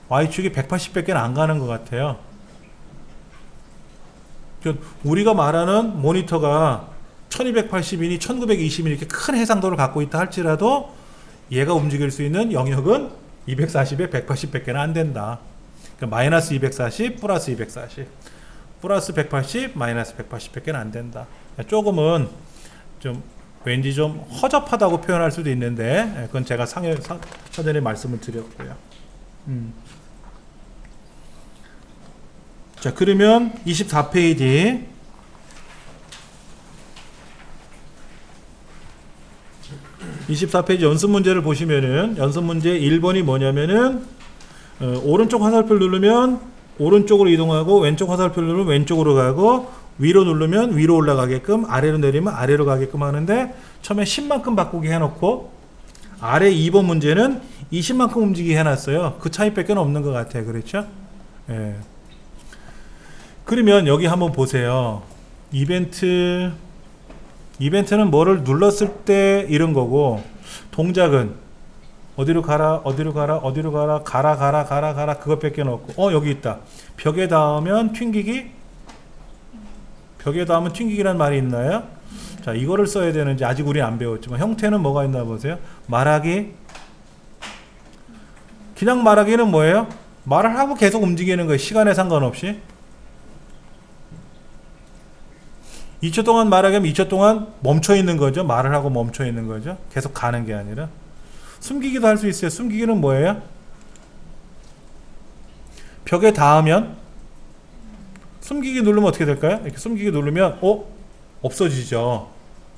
Y축이 180밖에 안 가는 것 같아요. 우리가 말하는 모니터가 1280이니 1920이니 이렇게 큰 해상도를 갖고 있다 할지라도 얘가 움직일 수 있는 영역은 240에 180밖에 안 된다. 그러니까 마이너스 240 플러스 240 플러스 180 마이너스 180밖에 안 된다. 조금은 좀 왠지 좀 허접하다고 표현할 수도 있는데, 그건 제가 사전에 말씀을 드렸고요. 자, 그러면 24페이지 연습 문제를 보시면은, 연습 문제 1번이 뭐냐면은 오른쪽 화살표를 누르면 오른쪽으로 이동하고, 왼쪽 화살표를 누르면 왼쪽으로 가고, 위로 누르면 위로 올라가게끔, 아래로 내리면 아래로 가게끔 하는데, 처음에 10만큼 바꾸게 해놓고, 아래 2번 문제는 20만큼 움직이게 해놨어요. 그 차이밖에 없는 것 같아요. 그렇죠? 예. 그러면 여기 한번 보세요. 이벤트는 뭐를 눌렀을 때 이런 거고, 동작은 어디로 가라, 어디로 가라, 어디로 가라, 가라 그것밖에 없고, 여기 있다. 벽에 닿으면 튕기기. 벽에 닿으면 튕기기란 말이 있나요? 자, 이거를 써야 되는지 아직 우리 안 배웠지만 형태는 뭐가 있나 보세요. 말하기. 그냥 말하기는 뭐예요? 말을 하고 계속 움직이는 거예요. 시간에 상관없이. 2초 동안 말하게 하면 2초 동안 멈춰 있는 거죠. 말을 하고 멈춰 있는 거죠. 계속 가는 게 아니라. 숨기기도 할 수 있어요. 숨기기는 뭐예요? 벽에 닿으면 숨기기 누르면 어떻게 될까요? 이렇게 숨기기 누르면 없어지죠.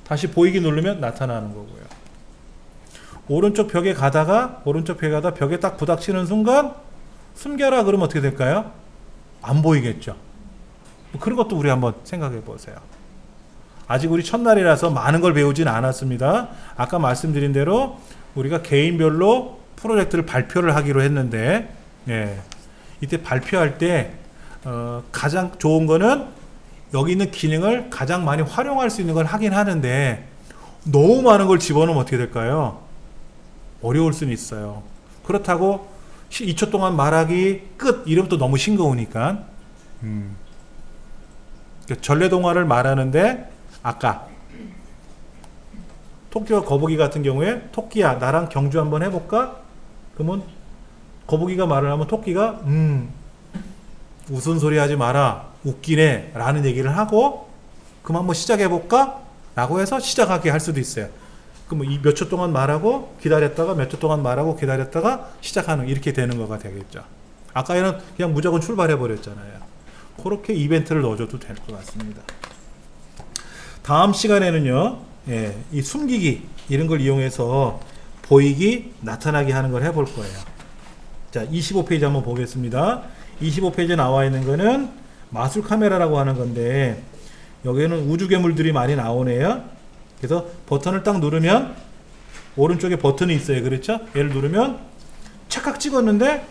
다시 보이기 누르면 나타나는 거고요. 오른쪽 벽에 가다가 벽에 딱 부닥치는 순간 숨겨라 그러면 어떻게 될까요? 안 보이겠죠. 뭐 그런 것도 우리 한번 생각해 보세요. 아직 우리 첫날이라서 많은 걸 배우진 않았습니다. 아까 말씀드린 대로 우리가 개인별로 프로젝트를 발표를 하기로 했는데, 이때 발표할 때 가장 좋은 거는 여기 있는 기능을 가장 많이 활용할 수 있는 걸 하긴 하는데, 너무 많은 걸 집어넣으면 어떻게 될까요? 어려울 수는 있어요. 그렇다고 2초 동안 말하기 끝 이러면 또 너무 싱거우니까. 전래동화를 말하는데 아까 토끼와 거북이 같은 경우에 토끼야 나랑 경주 한번 해볼까? 그러면 거북이가 말을 하면 토끼가 웃은 소리 하지 마라 웃기네 라는 얘기를 하고 그럼 한번 시작해볼까? 라고 해서 시작하게 할 수도 있어요. 그럼 이 몇 초 동안 말하고 기다렸다가 몇 초 동안 말하고 기다렸다가 시작하는 이렇게 되는 거가 되겠죠. 아까는 그냥 무조건 출발해 버렸잖아요. 그렇게 이벤트를 넣어줘도 될 것 같습니다. 다음 시간에는요, 이 숨기기 이런 걸 이용해서 보이기, 나타나기 하는 걸 해볼 거예요. 자, 25페이지 한번 보겠습니다. 25페이지에 나와 있는 거는 마술 카메라라고 하는 건데 여기에는 우주 괴물들이 많이 나오네요. 그래서 버튼을 딱 누르면 오른쪽에 버튼이 있어요. 그렇죠? 얘를 누르면 착각 찍었는데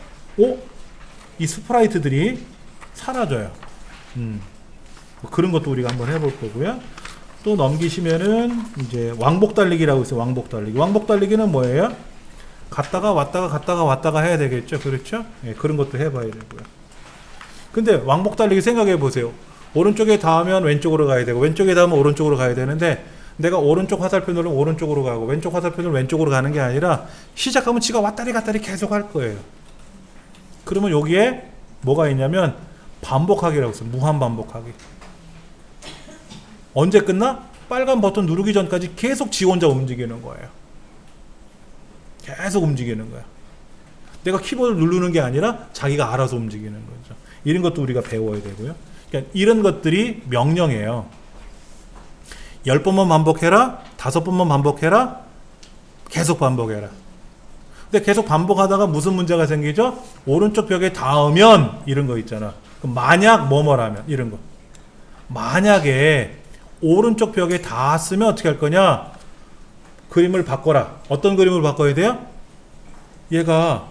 이 스프라이트들이 사라져요. 뭐 그런 것도 우리가 한번 해볼 거고요. 또 넘기시면은 이제 왕복 달리기라고 있어요. 왕복 달리기. 왕복 달리기는 뭐예요? 갔다가 왔다가 해야 되겠죠. 그렇죠? 그런 것도 해봐야 되고요. 근데 왕복 달리기 생각해 보세요. 오른쪽에 닿으면 왼쪽으로 가야 되고 왼쪽에 닿으면 오른쪽으로 가야 되는데 내가 오른쪽 화살표 누르면 오른쪽으로 가고 왼쪽 화살표 누르면 왼쪽으로 가는 게 아니라 시작하면 지가 왔다리 갔다리 계속 할 거예요. 그러면 여기에 뭐가 있냐면 반복하기라고 있어요. 무한 반복하기. 언제 끝나? 빨간 버튼 누르기 전까지 계속 지 혼자 움직이는 거예요. 계속 움직이는 거야. 내가 키보드 누르는 게 아니라 자기가 알아서 움직이는 거죠. 이런 것도 우리가 배워야 되고요. 그러니까 이런 것들이 명령이에요. 10번만 반복해라, 5번만 반복해라, 계속 반복해라. 근데 계속 반복하다가 무슨 문제가 생기죠? 오른쪽 벽에 닿으면 이런 거 있잖아. 만약 뭐뭐라면 이런 거. 만약에 오른쪽 벽에 닿았으면 어떻게 할 거냐? 그림을 바꿔라. 어떤 그림을 바꿔야 돼요? 얘가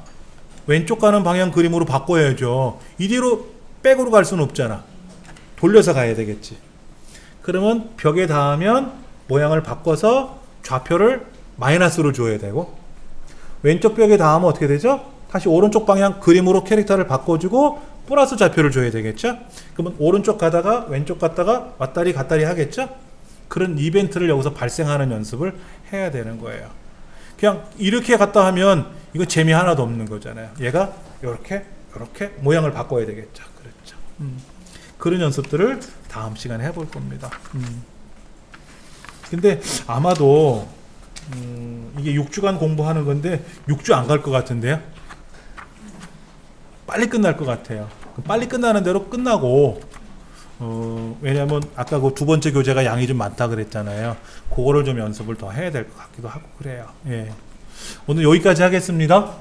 왼쪽 가는 방향 그림으로 바꿔야죠. 이대로 백으로 갈 수는 없잖아. 돌려서 가야 되겠지. 그러면 벽에 닿으면 모양을 바꿔서 좌표를 마이너스로 줘야 되고 왼쪽 벽에 닿으면 어떻게 되죠? 다시 오른쪽 방향 그림으로 캐릭터를 바꿔주고 플러스 좌표를 줘야 되겠죠? 그러면 오른쪽 가다가 왼쪽 갔다가 왔다리 갔다리 하겠죠? 그런 이벤트를 여기서 발생하는 연습을 해야 되는 거예요. 그냥 이렇게 갔다 하면 이거 재미 하나도 없는 거잖아요. 얘가 이렇게 모양을 바꿔야 되겠죠. 그렇죠. 그런 연습들을 다음 시간에 해볼 겁니다. 근데 아마도 이게 6주간 공부하는 건데 6주 안 갈 것 같은데요. 빨리 끝날 것 같아요. 빨리 끝나는 대로 끝나고 왜냐면 아까 그 두 번째 교재가 양이 좀 많다 그랬잖아요. 그거를 좀 연습을 더 해야 될 것 같기도 하고 그래요. 오늘 여기까지 하겠습니다.